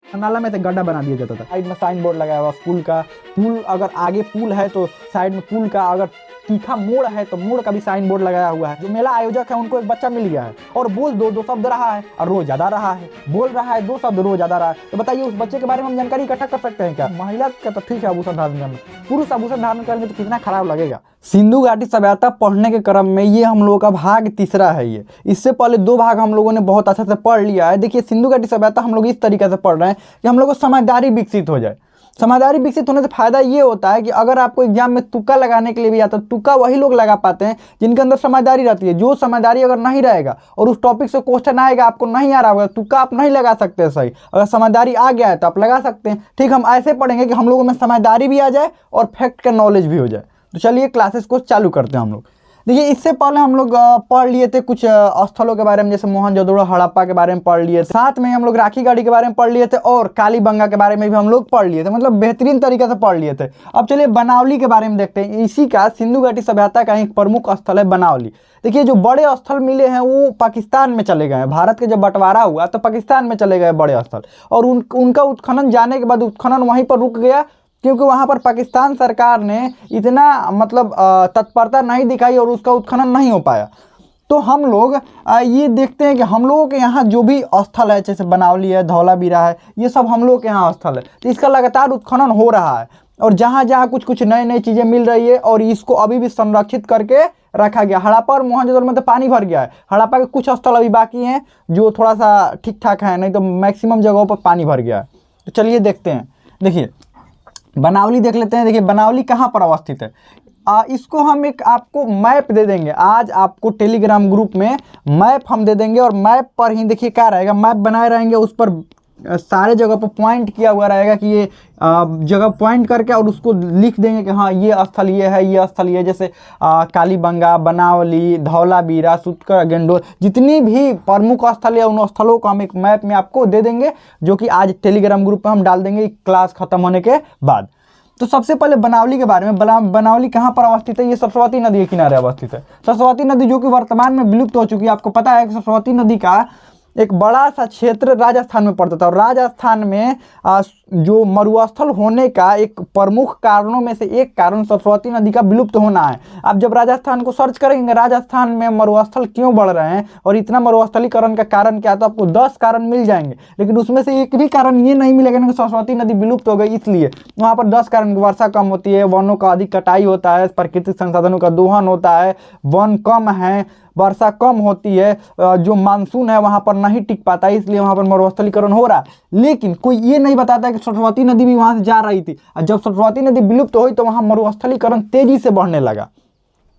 नाला में से गड्ढा बना दिया जाता था। साइड में साइन बोर्ड लगाया हुआ स्कूल का, पुल अगर आगे पुल है तो साइड में पुल का, अगर तीखा मोड़ है तो मोड़ का भी साइन बोर्ड लगाया हुआ है। जो मेला आयोजक है उनको एक बच्चा मिल गया है और बोल दो शब्द रहा है और रो ज्यादा रहा है, बोल रहा है 2 शब्द रो ज्यादा रहा है। तो बताइए उस बच्चे के बारे में हम जानकारी इकट्ठा कर सकते हैं क्या? महिला का तो ठीक है आभूषण धारण करना, पुरुष आभूषण धारण करेंगे तो कितना खराब लगेगा। सिंधु घाटी सभ्यता पढ़ने के क्रम में ये हम लोगों का भाग तीसरा है। ये इससे पहले 2 भाग हम लोगों ने बहुत अच्छे से पढ़ लिया है। देखिए सिंधु घाटी सभ्यता हम लोग इस तरीके से पढ़ रहे हैं कि हम लोग को समझदारी विकसित हो जाए। समझदारी विकसित होने से फायदा ये होता है कि अगर आपको एग्जाम में तुक्का लगाने के लिए भी आता है, तुक्का वही लोग लगा पाते हैं जिनके अंदर समझदारी रहती है। जो समझदारी अगर नहीं रहेगा और उस टॉपिक से क्वेश्चन आएगा आपको नहीं आ रहा होगा, तुक्का आप नहीं लगा सकते सही। अगर समझदारी आ गया है तो आप लगा सकते हैं। ठीक, हम ऐसे पढ़ेंगे कि हम लोगों में समझदारी भी आ जाए और फैक्ट का नॉलेज भी हो जाए। तो चलिए क्लासेस को चालू करते हैं हम लोग। देखिए इससे पहले हम लोग पढ़ लिए थे कुछ स्थलों के बारे में, जैसे मोहनजोदड़ो हड़प्पा के बारे में पढ़ लिए थे, साथ में हम लोग राखी गढ़ी के बारे में पढ़ लिए थे और कालीबंगा के बारे में भी हम लोग पढ़ लिए थे, मतलब बेहतरीन तरीके से पढ़ लिए थे। अब चलिए बनावली के बारे में देखते हैं। इसी का सिंधु घाटी सभ्यता का एक प्रमुख स्थल है बनावली। देखिए जो बड़े स्थल मिले हैं वो पाकिस्तान में चले गए हैं। भारत के जब बंटवारा हुआ तो पाकिस्तान में चले गए बड़े स्थल, और उनका उत्खनन जाने के बाद उत्खनन वहीं पर रुक गया, क्योंकि वहां पर पाकिस्तान सरकार ने इतना मतलब तत्परता नहीं दिखाई और उसका उत्खनन नहीं हो पाया। तो हम लोग ये देखते हैं कि हम लोगों के यहाँ जो भी स्थल है, जैसे बनावली है, धौलावीरा है, ये सब हम लोग के यहाँ स्थल है। तो इसका लगातार उत्खनन हो रहा है और जहाँ जहाँ कुछ नई नई चीज़ें मिल रही है और इसको अभी भी संरक्षित करके रखा गया। हड़प्पा और मोहनजोदड़ो में तो पानी भर गया है। हड़प्पा के कुछ स्थल अभी बाकी हैं जो थोड़ा सा ठीक ठाक है, नहीं तो मैक्सिमम जगहों पर पानी भर गया है। तो चलिए देखते हैं। देखिए बनावली देख लेते हैं। देखिए बनावली कहाँ पर अवस्थित है, इसको हम एक आपको मैप दे देंगे। आज आपको टेलीग्राम ग्रुप में मैप हम दे देंगे और मैप पर ही देखिए क्या रहेगा, मैप बनाए रहेंगे, उस पर सारे जगह पर पॉइंट किया हुआ रहेगा कि ये जगह पॉइंट करके और उसको लिख देंगे कि हाँ ये स्थल ये है, ये स्थल ये, जैसे कालीबंगा, बनावली, धौलावीरा, सूतकर, गेंडोल, जितनी भी प्रमुख स्थल है उन स्थलों को हम एक मैप में आपको दे देंगे, जो कि आज टेलीग्राम ग्रुप में हम डाल देंगे क्लास खत्म होने के बाद। तो सबसे पहले बनावली के बारे में, बनावली कहाँ पर अवस्थित है? ये सरस्वती नदी के किनारे अवस्थित है। सरस्वती नदी जो कि वर्तमान में विलुप्त हो चुकी है। आपको पता है कि सरस्वती नदी का एक बड़ा सा क्षेत्र राजस्थान में पड़ता था और राजस्थान में जो मरुस्थल होने का एक प्रमुख कारणों में से एक कारण सरस्वती नदी का विलुप्त होना है। आप जब राजस्थान को सर्च करेंगे राजस्थान में मरुस्थल क्यों बढ़ रहे हैं और इतना मरुस्थलीकरण का कारण क्या है, तो आपको 10 कारण मिल जाएंगे, लेकिन उसमें से एक भी कारण ये नहीं मिलेगा कि सरस्वती नदी विलुप्त हो गई इसलिए। वहाँ पर 10 कारण, वर्षा कम होती है, वनों का अधिक कटाई होता है, प्राकृतिक संसाधनों का दोहन होता है, वन कम है, वर्षा कम होती है, जो मानसून है वहाँ पर नहीं टिक पाता है, इसलिए वहाँ पर मरुस्थलीकरण हो रहा है। लेकिन कोई ये नहीं बताता है कि सरस्वती नदी भी वहाँ से जा रही थी, और जब सरस्वती नदी विलुप्त हुई तो वहाँ मरुस्थलीकरण तेजी से बढ़ने लगा।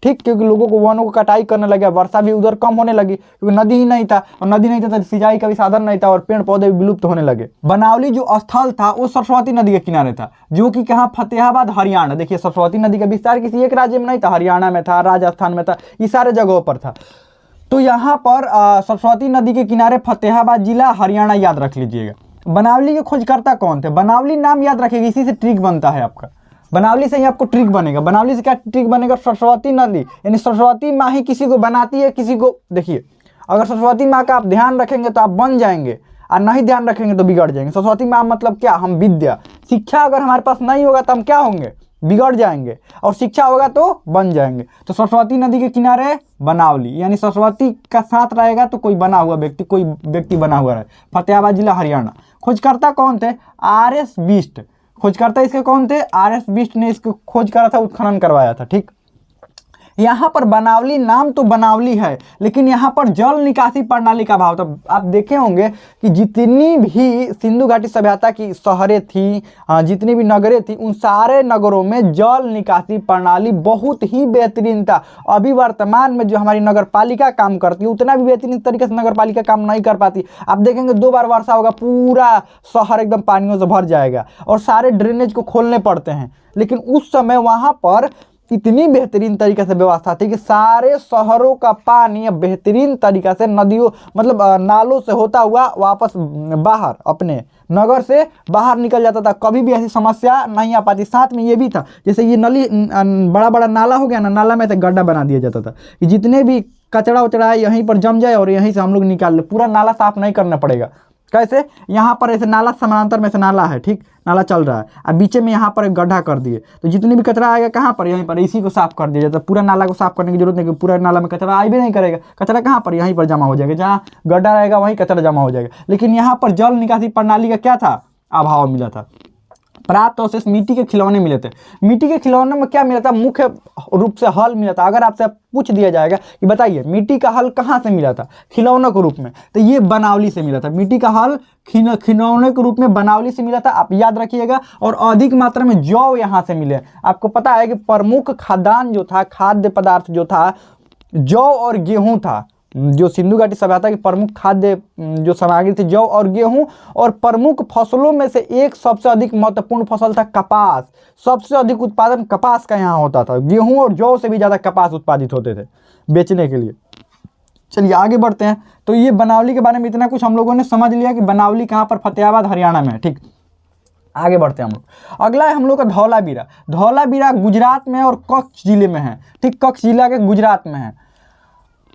ठीक, क्योंकि लोगों को वनों को कटाई करने लगे, वर्षा भी उधर कम होने लगी, क्योंकि नदी ही नहीं था, और नदी नहीं था तो सिंचाई का भी साधन नहीं था और पेड़ पौधे भी विलुप्त होने लगे। बनावली जो स्थल था वो सरस्वती नदी के किनारे था, जो कि कहाँ, फतेहाबाद, हरियाणा। देखिए सरस्वती नदी का विस्तार किसी एक राज्य में नहीं था, हरियाणा में था, राजस्थान में था, ये सारे जगहों पर था। तो यहाँ पर सरस्वती नदी के किनारे फतेहाबाद जिला, हरियाणा, याद रख लीजिएगा। बनावली के खोजकर्ता कौन थे? बनावली नाम याद रखिएगा, इसी से ट्रिक बनता है आपका। बनावली से ही आपको ट्रिक बनेगा। बनावली से क्या ट्रिक बनेगा? सरस्वती नदी, यानी सरस्वती माँ ही किसी को बनाती है, किसी को। देखिए अगर सरस्वती माँ का आप ध्यान रखेंगे तो आप बन जाएंगे, और नहीं ध्यान रखेंगे तो बिगड़ जाएंगे। सरस्वती माँ मतलब क्या? हम विद्या, शिक्षा अगर हमारे पास नहीं होगा तो हम क्या होंगे? बिगड़ जाएंगे, और शिक्षा होगा तो बन जाएंगे। तो सरस्वती नदी के किनारे बनावली, यानी सरस्वती का साथ रहेगा तो कोई बना हुआ व्यक्ति, कोई व्यक्ति बना हुआ रहे। फतेहाबाद जिला, हरियाणा। खोजकर्ता कौन थे? RS बिष्ट। खोजकर्ता इसके कौन थे? RS बिष्ट ने इसको खोज करा था, उत्खनन करवाया था। ठीक, यहाँ पर बनावली नाम तो बनावली है, लेकिन यहाँ पर जल निकासी प्रणाली का अभाव था। आप देखे होंगे कि जितनी भी सिंधु घाटी सभ्यता की शहरें थी, जितनी भी नगरें थी, उन सारे नगरों में जल निकासी प्रणाली बहुत ही बेहतरीन था। अभी वर्तमान में जो हमारी नगर पालिका काम करती है उतना भी बेहतरीन तरीके से नगर पालिका काम नहीं कर पाती। आप देखेंगे 2 बार वर्षा होगा, पूरा शहर एकदम पानियों से भर जाएगा और सारे ड्रेनेज को खोलने पड़ते हैं। लेकिन उस समय वहाँ पर इतनी बेहतरीन तरीके से व्यवस्था थी कि सारे शहरों का पानी बेहतरीन तरीका से नदियों, मतलब नालों से होता हुआ वापस बाहर अपने नगर से बाहर निकल जाता था। कभी भी ऐसी समस्या नहीं आ पाती। साथ में ये भी था, जैसे ये नली बड़ा बड़ा नाला हो गया ना, नाला में से गड्ढा बना दिया जाता था कि जितने भी कचरा उचड़ा है यहीं पर जम जाए और यहीं से हम लोग निकाल ले, पूरा नाला साफ नहीं करना पड़ेगा। कैसे, यहाँ पर ऐसे नाला समानांतर में से नाला है, ठीक, नाला चल रहा है, अब बीचे में यहाँ पर एक गड्ढा कर दिए, तो जितनी भी कचरा आएगा कहाँ पर, यहीं पर, इसी को साफ कर दिया जाता है। पूरा नाला को साफ करने की जरूरत नहीं, पूरा नाला में कचरा आई भी नहीं करेगा, कचरा कहाँ पर, यहीं पर जमा हो जाएगा, जहाँ गड्ढा रहेगा वहीं कचरा जमा हो जाएगा। लेकिन यहाँ पर जल निकासी प्रणाली का क्या था, अभाव मिला था। प्राप्त अवशेष मिट्टी के खिलौने मिले थे। मिट्टी के खिलौने में क्या मिला था, मुख्य रूप से हल मिला था। अगर आपसे पूछ दिया जाएगा कि बताइए मिट्टी का हल कहाँ से मिला था, खिलौनों के रूप में, तो ये बनावली से मिला था। मिट्टी का हल खिलौने के रूप में बनावली से मिला था, आप याद रखिएगा। और अधिक मात्रा में जौ यहाँ से मिले। आपको पता है कि प्रमुख खाद्यान्न जो था, खाद्य पदार्थ जो था, जौ और गेहूँ था। जो सिंधु घाटी सभ्यता की प्रमुख खाद्य जो सामग्री थी, जौ और गेहूं। और प्रमुख फसलों में से एक सबसे अधिक महत्वपूर्ण फसल था कपास। सबसे अधिक उत्पादन कपास का यहाँ होता था। गेहूं और जौ से भी ज़्यादा कपास उत्पादित होते थे बेचने के लिए। चलिए आगे बढ़ते हैं। तो ये बनावली के बारे में इतना कुछ हम लोगों ने समझ लिया कि बनावली कहाँ पर, फतेहाबाद हरियाणा में है, ठीक। आगे बढ़ते हैं हम लोग। अगला है हम लोग का धौलावीरा। धौलावीरा गुजरात में और कच्छ जिले में है, ठीक, कच्छ जिला के गुजरात में है।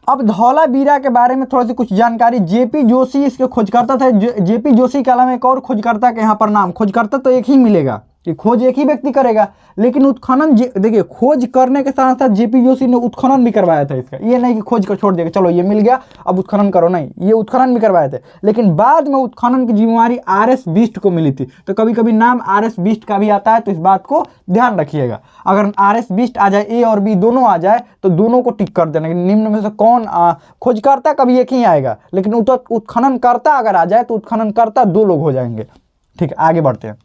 अब धौलावीरा के बारे में थोड़ी सी कुछ जानकारी। जेपी जोशी इसके खोजकर्ता थे। जेपी जोशी के अलावा एक और खोजकर्ता के यहाँ पर नाम, खोजकर्ता तो एक ही मिलेगा कि खोज एक ही व्यक्ति करेगा, लेकिन उत्खनन, देखिए खोज करने के साथ साथ जेपी जोशी ने उत्खनन भी करवाया था इसका। ये नहीं कि खोज कर छोड़ देगा, चलो ये मिल गया अब उत्खनन करो, नहीं, ये उत्खनन भी करवाए थे। लेकिन बाद में उत्खनन की जिम्मेवारी आर.एस. बिष्ट को मिली थी। तो कभी कभी नाम आर.एस. बिष्ट का भी आता है, तो इस बात को ध्यान रखिएगा। अगर आर.एस. बिष्ट आ जाए, ए और बी दोनों आ जाए, तो दोनों को टिक कर देना। निम्न में से कौन, खोजकर्ता कभी एक ही आएगा, लेकिन उत्खननकर्ता अगर आ जाए तो उत्खननकर्ता दो लोग हो जाएंगे, ठीक। आगे बढ़ते हैं।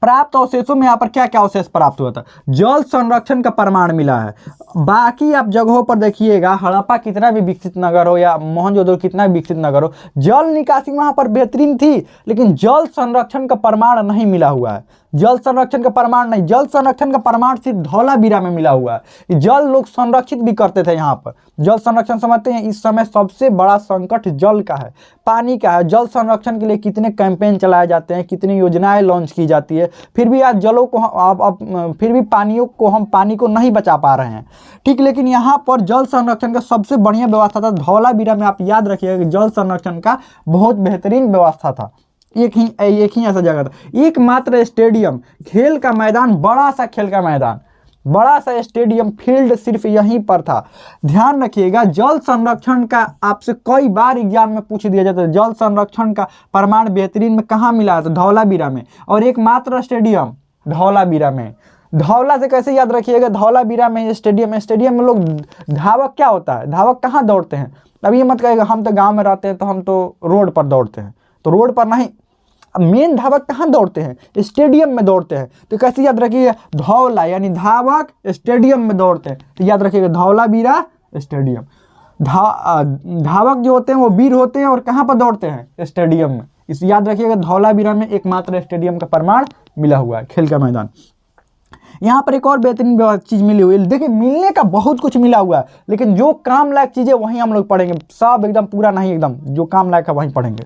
प्राप्त अवशेषों में यहाँ पर क्या क्या अवशेष प्राप्त हुआ था। जल संरक्षण का प्रमाण मिला है। बाकी आप जगहों पर देखिएगा, हड़प्पा कितना भी विकसित नगर हो या मोहनजोदड़ो कितना भी विकसित नगर हो, जल निकासी वहां पर बेहतरीन थी, लेकिन जल संरक्षण का प्रमाण नहीं मिला हुआ है। जल संरक्षण का प्रमाण नहीं, जल संरक्षण का प्रमाण सिर्फ धौलावीरा में मिला हुआ है। जल लोग संरक्षित भी करते थे यहाँ पर। जल संरक्षण समझते हैं, इस समय सबसे बड़ा संकट जल का है, पानी का है। जल संरक्षण के लिए कितने कैंपेन चलाए जाते हैं, कितनी योजनाएं लॉन्च की जाती है, फिर भी आज जलों को फिर भी हम पानी को नहीं बचा पा रहे हैं, ठीक। लेकिन यहाँ पर जल संरक्षण का सबसे बढ़िया व्यवस्था था धौलावीरा में। आप याद रखिएगा कि जल संरक्षण का बहुत बेहतरीन व्यवस्था था। एक ही ऐसा जगह था, एकमात्र स्टेडियम, खेल का मैदान, बड़ा सा खेल का मैदान, बड़ा सा स्टेडियम फील्ड सिर्फ यहीं पर था। ध्यान रखिएगा, जल संरक्षण का आपसे कई बार एग्जाम में पूछ दिया जाता है, जल संरक्षण का प्रमाण बेहतरीन में कहाँ मिला था, धौलावीरा में। और एकमात्र स्टेडियम धौलावीरा में। धौला से कैसे याद रखिएगा, धौलावीरा में स्टेडियम है। स्टेडियम में लोग, धावक क्या होता है, धावक कहाँ दौड़ते हैं। अब ये मत कहिएगा हम तो गाँव में रहते हैं तो हम तो रोड पर दौड़ते हैं, तो रोड पर नहीं, मेन धावक कहाँ दौड़ते हैं, स्टेडियम में दौड़ते हैं। तो कैसे याद रखिएगा, धौला यानी धावक स्टेडियम में दौड़ते हैं, तो याद रखिएगा धौलावीरा स्टेडियम। धावक जो होते हैं वो वीर होते हैं और कहाँ पर दौड़ते हैं, स्टेडियम में। इस याद रखिएगा धौलावीरा में एकमात्र स्टेडियम का प्रमाण मिला हुआ है, खेल का मैदान। यहाँ पर एक और बेहतरीन चीज मिली हुई है। देखिए मिलने का बहुत कुछ मिला हुआ है, लेकिन जो काम लायक चीजें वहीं हम लोग पढ़ेंगे, सब एकदम पूरा नहीं, एकदम जो काम लायक है वहीं पढ़ेंगे।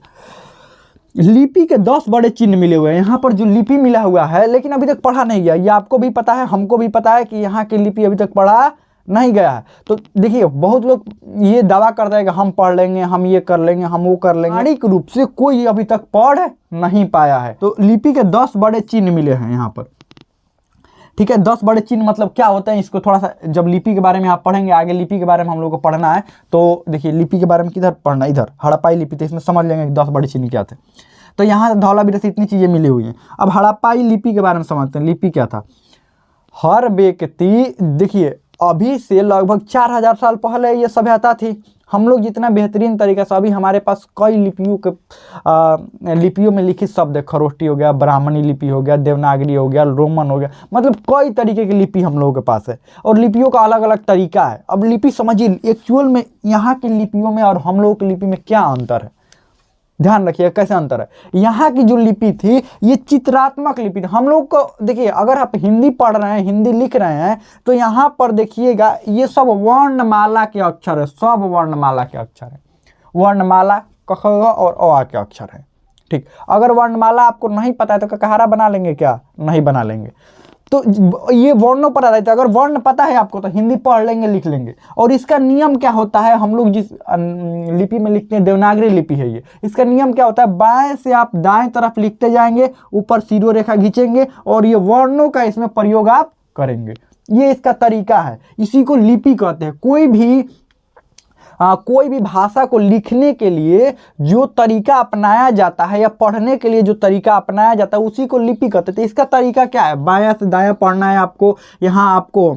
लिपि के 10 बड़े चिन्ह मिले हुए हैं। यहाँ पर जो लिपि मिला हुआ है, लेकिन अभी तक पढ़ा नहीं गया। ये आपको भी पता है, हमको भी पता है कि यहाँ की लिपि अभी तक पढ़ा नहीं गया है। तो देखिए बहुत लोग ये दावा करते हैं कि हम पढ़ लेंगे, हम ये कर लेंगे, हम वो कर लेंगे। आधिकारिक रूप से कोई अभी तक पढ़ नहीं पाया है। तो लिपि के 10 बड़े चिन्ह मिले हैं यहाँ पर, ठीक है। 10 बड़े चिन्ह मतलब क्या होते हैं, इसको थोड़ा सा जब लिपि के बारे में आप पढ़ेंगे, आगे लिपि के बारे में हम लोग को पढ़ना है। तो देखिए लिपि के बारे में किधर पढ़ना, इधर हड़प्पाई लिपि, तो इसमें समझ लेंगे कि 10 बड़े चिन्ह क्या थे। तो यहाँ धौलावीरा से इतनी चीजें मिली हुई हैं। अब हड़प्पाई लिपि के बारे में समझते हैं। लिपि क्या था, हर व्यक्ति, देखिए अभी से लगभग 4000 साल पहले ये सभ्यता थी। हम लोग जितना बेहतरीन तरीके से, अभी हमारे पास कई लिपियों में लिखित शब्द है। खरोष्टी हो गया, ब्राह्मणी लिपि हो गया, देवनागरी हो गया, रोमन हो गया, मतलब कई तरीके की लिपि हम लोगों के पास है। और लिपियों का अलग अलग तरीका है। अब लिपि समझिए एक्चुअल में यहाँ की लिपियों में और हम लोगों की लिपि में क्या अंतर है, ध्यान रखिए कैसे अंतर है। यहाँ की जो लिपि थी ये चित्रात्मक लिपि थी। हम लोग को देखिए, अगर आप हिंदी पढ़ रहे हैं, हिंदी लिख रहे हैं, तो यहाँ पर देखिएगा ये सब वर्णमाला के अक्षर है, सब वर्णमाला के अक्षर है। वर्णमाला क ख ग और अ आ के अक्षर है, ठीक। अगर वर्णमाला आपको नहीं पता है तो ककहारा बना लेंगे क्या, नहीं बना लेंगे। तो ये वर्णों पर आधारित है। अगर वर्ण पता है आपको तो हिंदी पढ़ लेंगे, लिख लेंगे। और इसका नियम क्या होता है, हम लोग जिस लिपि में लिखते हैं, देवनागरी लिपि है ये, इसका नियम क्या होता है, बाएं से आप दाएं तरफ लिखते जाएंगे, ऊपर सीरो रेखा खींचेंगे और ये वर्णों का इसमें प्रयोग आप करेंगे। ये इसका तरीका है, इसी को लिपि कहते हैं। कोई भी भाषा को लिखने के लिए जो तरीका अपनाया जाता है या पढ़ने के लिए जो तरीका अपनाया जाता है उसी को लिपि कहते हैं। तो इसका तरीका क्या है, बायां से दायां पढ़ना है आपको, यहाँ आपको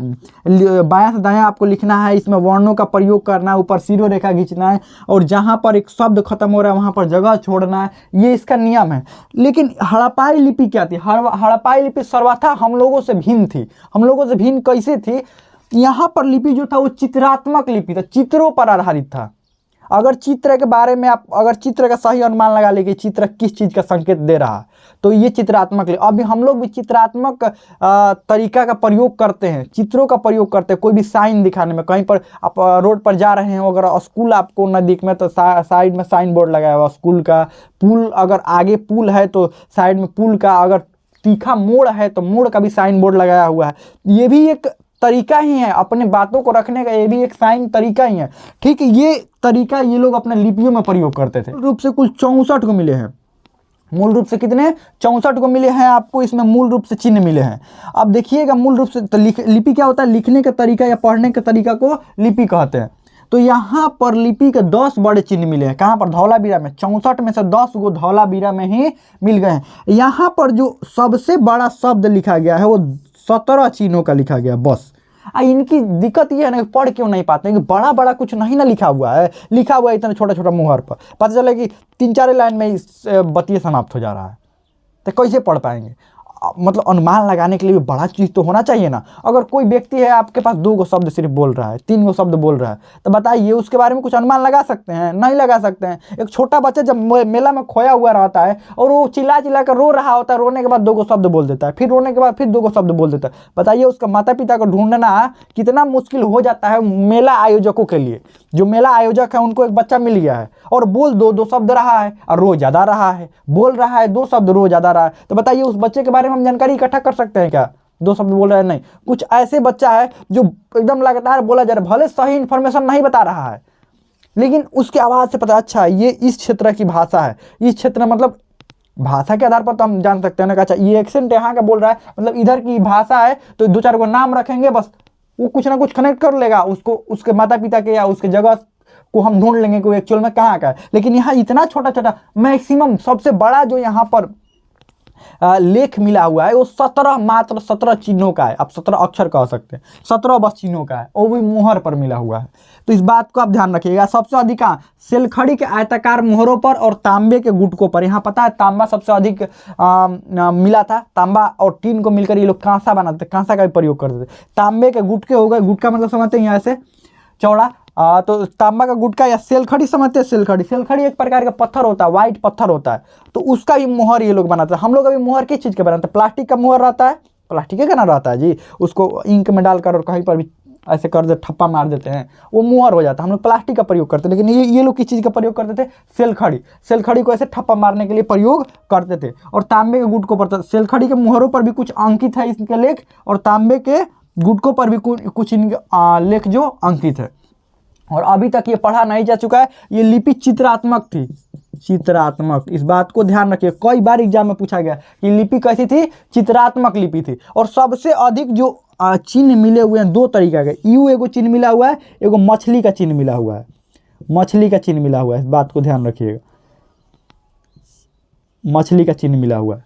बायां से दायां आपको लिखना है, इसमें वर्णों का प्रयोग करना है, ऊपर सीरो रेखा खींचना है और जहाँ पर एक शब्द खत्म हो रहा है वहाँ पर जगह छोड़ना है, ये इसका नियम है। लेकिन हड़प्पाई लिपि क्या थी, हड़प्पाई लिपि सर्वथा हम लोगों से भिन्न थी। हम लोगों से भिन्न कैसे थी, यहाँ पर लिपि जो था वो चित्रात्मक लिपि था, चित्रों पर आधारित था। अगर चित्र के बारे में आप अगर चित्र का सही अनुमान लगा ले कि चित्र किस चीज़ का संकेत दे रहा है तो ये चित्रात्मक लिपि। अभी हम लोग भी चित्रात्मक तरीका का प्रयोग करते हैं, चित्रों का प्रयोग करते हैं कोई भी साइन दिखाने में। कहीं पर आप रोड पर जा रहे हैं, अगर स्कूल आपको नज़दीक में तो साइड में साइन बोर्ड लगाया हुआ स्कूल का, पुल अगर आगे पुल है तो साइड में पुल का, अगर तीखा मोड़ है तो मोड़ का भी साइन बोर्ड लगाया हुआ है। ये भी एक तरीका ही है अपने बातों को रखने का, ये भी एक साइन तरीका ही है। ठीक है, ये तरीका ये लोग अपने लिपियों में प्रयोग करते थे। मूल रूप से कुल 64 को मिले हैं। मूल रूप से कितने 64 को मिले हैं आपको, इसमें मूल रूप से चिन्ह मिले हैं। अब देखिएगा मूल रूप से तो लिपि क्या होता है, लिखने का तरीका या पढ़ने के तरीका को लिपि कहते हैं। तो यहाँ पर लिपि के 10 बड़े चिन्ह मिले हैं। कहाँ पर, धौलावीरा में। 64 में से 10 गो धौलावीरा में ही मिल गए हैं। यहाँ पर जो सबसे बड़ा शब्द लिखा गया है वो 17 चिन्हों का लिखा गया बस। इनकी दिक्कत ये है ना, पढ़ क्यों नहीं पाते हैं कि बड़ा बड़ा कुछ नहीं ना लिखा हुआ है, लिखा हुआ है इतना छोटा छोटा मुहर पर, पता चले कि 3-4 लाइन में बतिये समाप्त हो जा रहा है, तो कैसे पढ़ पाएंगे। मतलब अनुमान लगाने के लिए भी बड़ा चीज़ तो होना चाहिए ना। अगर कोई व्यक्ति है आपके पास 2 गो शब्द सिर्फ बोल रहा है, 3 गो शब्द बोल रहा है, तो बताइए उसके बारे में कुछ अनुमान लगा सकते हैं? नहीं लगा सकते हैं। एक छोटा बच्चा जब मेला में खोया हुआ रहता है और वो चिल्ला चिल्ला कर रो रहा होता है, रोने के बाद 2 गो शब्द बोल देता है, फिर रोने के बाद फिर 2 गो शब्द बोल देता है, बताइए उसका माता पिता को ढूंढना कितना मुश्किल हो जाता है मेला आयोजकों के लिए। जो मेला आयोजक है उनको एक बच्चा मिल गया है और बोल 2 शब्द रहा है और रो ज़्यादा रहा है, बोल रहा है 2 शब्द, रो ज़्यादा रहा है, तो बताइए उस बच्चे के बारे में हम जानकारी इकट्ठा कर सकते हैं क्या? 2 शब्द बोल रहा है नहीं। कुछ ऐसे बच्चा है जो एकदम लगातार बोला जा रहा है, भले सही इन्फॉर्मेशन नहीं बता रहा है लेकिन उसकी आवाज़ से पता अच्छा ये इस क्षेत्र की भाषा है, इस क्षेत्र मतलब भाषा के आधार पर तो हम जान सकते हैं ना, अच्छा ये एक्सेंट यहाँ का बोल रहा है मतलब इधर की भाषा है, तो 2-4 को नाम रखेंगे बस, वो कुछ ना कुछ कनेक्ट कर लेगा उसको, उसके माता पिता के या उसके जगह को हम ढूंढ लेंगे कोई एक्चुअल में कहाँ का है। लेकिन यहाँ इतना छोटा छोटा, मैक्सिमम सबसे बड़ा जो यहाँ पर लेख मिला हुआ है वो 17 चिन्हों का है। आप 17 अक्षर कह सकते हैं, 17 बस चिन्हों का है, वो भी मुहर पर मिला हुआ है। तो इस बात को आप ध्यान रखिएगा। सबसे अधिक सेलखड़ी के आयताकार मुहरों पर और तांबे के गुटकों पर, यहाँ पता है तांबा सबसे अधिक मिला था। तांबा और टीन को मिलकर ये लोग कांसा बनाते, कांसा का भी प्रयोग करते थे। तांबे के गुटके हो गए, गुटका मतलब समझते हैं ऐसे चौड़ा, तो तांबा का गुटका या सेलखड़ी समझते हैं। सेलखड़ी एक प्रकार का पत्थर होता है, व्हाइट पत्थर होता है, तो उसका भी मुहर ये लोग बनाते हैं। हम लोग अभी मुहर किस चीज़ का बनाते हैं? प्लास्टिक का मुहर रहता है, प्लास्टिक का ना रहता है जी, उसको इंक में डालकर और कहीं पर भी ऐसे कर दे ठप्पा मार देते हैं, वो मुहर हो जाता है। हम लोग प्लास्टिक का प्रयोग करते हैं, लेकिन ये लोग किस चीज़ का प्रयोग करते थे? सेलखड़ी को ऐसे ठप्पा मारने के लिए प्रयोग करते थे। और तांबे के गुटकों पर, सेलखड़ी के मुहरों पर भी कुछ अंकित है इसके लेख, और तांबे के गुटकों पर भी कुछ इनके लेख जो अंकित है। और अभी तक ये पढ़ा नहीं जा चुका है, ये लिपि चित्रात्मक थी, चित्रात्मक। इस बात को ध्यान रखिए, कई बार एग्जाम में पूछा गया कि लिपि कैसी थी? चित्रात्मक लिपि थी। और सबसे अधिक जो चिन्ह मिले हुए हैं 2 तरीका के, यू एगो चिन्ह मिला हुआ है, एगो मछली का चिन्ह मिला हुआ है, मछली का चिन्ह मिला हुआ है। इस बात को ध्यान रखिएगा, मछली का चिन्ह मिला हुआ है,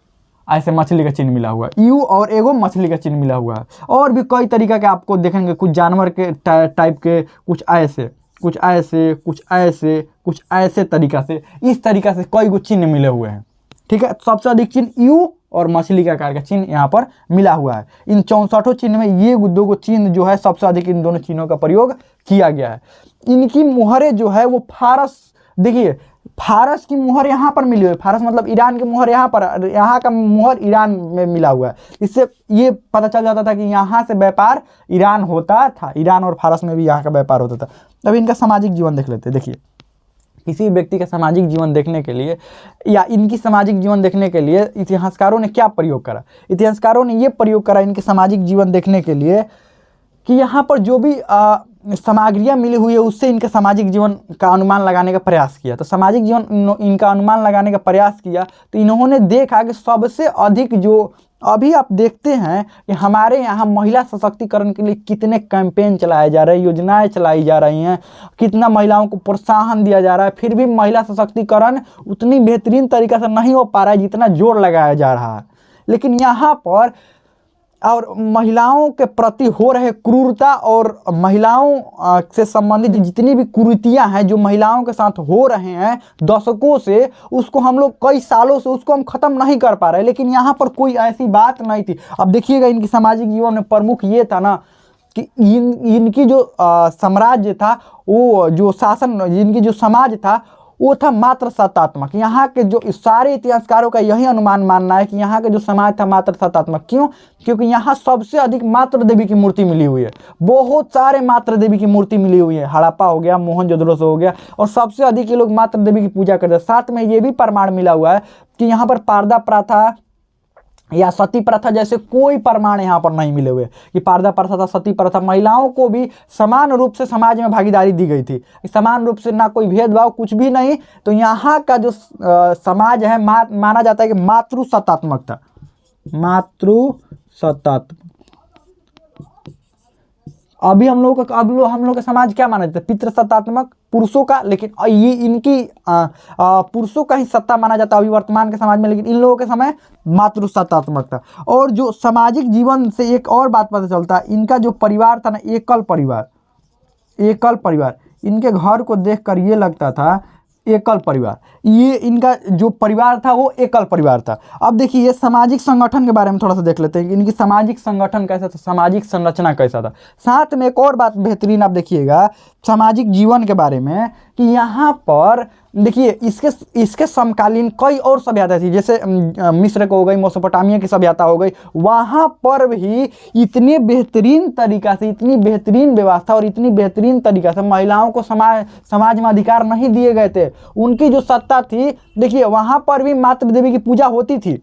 ऐसे मछली का चिन्ह मिला हुआ है, यू और एगो मछली का चिन्ह मिला हुआ है। और भी कई तरीका के आपको देखेंगे, कुछ जानवर के टाइप के, कुछ ऐसे, कुछ ऐसे, कुछ ऐसे, कुछ ऐसे तरीका से, इस तरीका से कई गो चिन्ह मिले हुए हैं। ठीक है, सबसे अधिक चिन्ह यू और मछली का आकार का चिन्ह यहाँ पर मिला हुआ है। इन 64 चिन्ह में ये 2 गो चिन्ह जो है सबसे अधिक इन दोनों चिन्हों का प्रयोग किया गया है। इनकी मुहरें जो है वो फारस, देखिए फारस की मुहर यहाँ पर मिली हुई है, फारस मतलब ईरान की मुहर यहाँ पर, यहाँ का मुहर ईरान में मिला हुआ है। इससे ये पता चल जाता था कि यहाँ से व्यापार ईरान होता था, ईरान और फारस में भी यहाँ का व्यापार होता था। अब इनका सामाजिक जीवन देख लेते हैं। देखिए किसी भी व्यक्ति का सामाजिक जीवन देखने के लिए या इनकी सामाजिक जीवन देखने के लिए इतिहासकारों ने क्या प्रयोग करा? इतिहासकारों ने ये प्रयोग करा इनके सामाजिक जीवन देखने के लिए कि यहाँ पर जो भी सामग्रियाँ मिली हुई है उससे इनके सामाजिक जीवन का अनुमान लगाने का प्रयास किया। तो सामाजिक जीवन इनका अनुमान लगाने का प्रयास किया तो इन्होंने देखा कि सबसे अधिक जो अभी आप देखते हैं कि हमारे यहाँ महिला सशक्तिकरण के लिए कितने कैंपेन चलाए जा रहे हैं, योजनाएं चलाई जा रही हैं, कितना महिलाओं को प्रोत्साहन दिया जा रहा है, फिर भी महिला सशक्तिकरण उतनी बेहतरीन तरीक़े से नहीं हो पा रहा है जितना जोर लगाया जा रहा है। लेकिन यहाँ पर और महिलाओं के प्रति हो रहे क्रूरता और महिलाओं से संबंधित जितनी भी कुरीतियां हैं जो महिलाओं के साथ हो रहे हैं दशकों से, उसको हम लोग कई सालों से उसको हम ख़त्म नहीं कर पा रहे। लेकिन यहाँ पर कोई ऐसी बात नहीं थी। अब देखिएगा इनकी सामाजिक जीवन में प्रमुख ये था ना कि इनकी जो साम्राज्य था, वो जो शासन, इनकी जो समाज था वो था मात्र सत्तात्मक। यहाँ के जो सारे इतिहासकारों का यही अनुमान मानना है कि यहाँ के जो समाज था मात्र सत्तात्मक। क्यों? क्योंकि यहाँ सबसे अधिक मात्र देवी की मूर्ति मिली हुई है, बहुत सारे मात्र देवी की मूर्ति मिली हुई है। हड़प्पा हो गया, मोहनजोदड़ो से हो गया, और सबसे अधिक ये लोग मात्र देवी की पूजा करते हैं। साथ में ये भी प्रमाण मिला हुआ है कि यहाँ पर पारदा प्रथा या सती प्रथा जैसे कोई प्रमाण यहाँ पर नहीं मिले हुए कि पारदा प्रथा था, सती प्रथा। महिलाओं को भी समान रूप से समाज में भागीदारी दी गई थी, समान रूप से, ना कोई भेदभाव, कुछ भी नहीं। तो यहाँ का जो समाज है माना जाता है कि मातृ सत्तात्मक था, मातृ सत्तात्मक। अभी हम लोग का समाज क्या माना जाता है? पितृ सत्तात्मक, पुरुषों का। लेकिन ये इनकी पुरुषों का ही सत्ता माना जाता है अभी वर्तमान के समाज में, लेकिन इन लोगों के समय मातृ सत्तात्मक था। और जो सामाजिक जीवन से एक और बात पता चलता है, इनका जो परिवार था ना, एकल परिवार। इनके घर को देखकर ये लगता था एकल परिवार, ये इनका जो परिवार था वो एकल परिवार था। अब देखिए ये सामाजिक संगठन के बारे में थोड़ा सा देख लेते हैं कि इनकी सामाजिक संगठन कैसा था, सामाजिक संरचना कैसा था। साथ में एक और बात बेहतरीन आप देखिएगा सामाजिक जीवन के बारे में कि यहाँ पर देखिए इसके समकालीन कई और सभ्यता थी, जैसे मिस्र को हो गई, मेसोपोटामिया की सभ्यता हो गई। वहाँ पर भी इतने बेहतरीन तरीक़ा से, इतनी बेहतरीन व्यवस्था और इतनी बेहतरीन तरीक़ा से महिलाओं को समाज में अधिकार नहीं दिए गए थे। उनकी जो सत्ता थी, देखिए वहाँ पर भी मातृ देवी की पूजा होती थी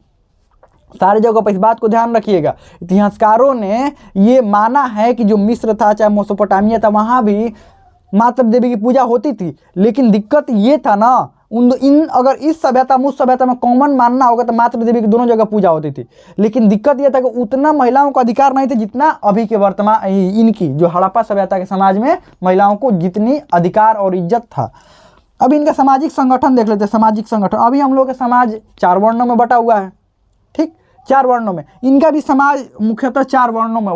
सारी जगह पर। इस बात को ध्यान रखिएगा। इतिहासकारों ने ये माना है कि जो मिस्र था चाहे मेसोपोटामिया था, वहाँ भी मातृ देवी की पूजा होती थी। लेकिन दिक्कत ये था ना, अगर इस सभ्यता में उस सभ्यता में कॉमन मानना होगा तो मातृ देवी की दोनों जगह पूजा होती थी। लेकिन दिक्कत यह था कि उतना महिलाओं को अधिकार नहीं थे जितना अभी के वर्तमान इनकी जो हड़प्पा सभ्यता के समाज में महिलाओं को जितनी अधिकार और इज्जत था। अब इनका सामाजिक संगठन देख लेते हैं। सामाजिक संगठन, अभी हम लोग का समाज 4 वर्णों में बटा हुआ है, ठीक, 4 वर्णों में। इनका भी समाज मुख्यतः 4 वर्णों में।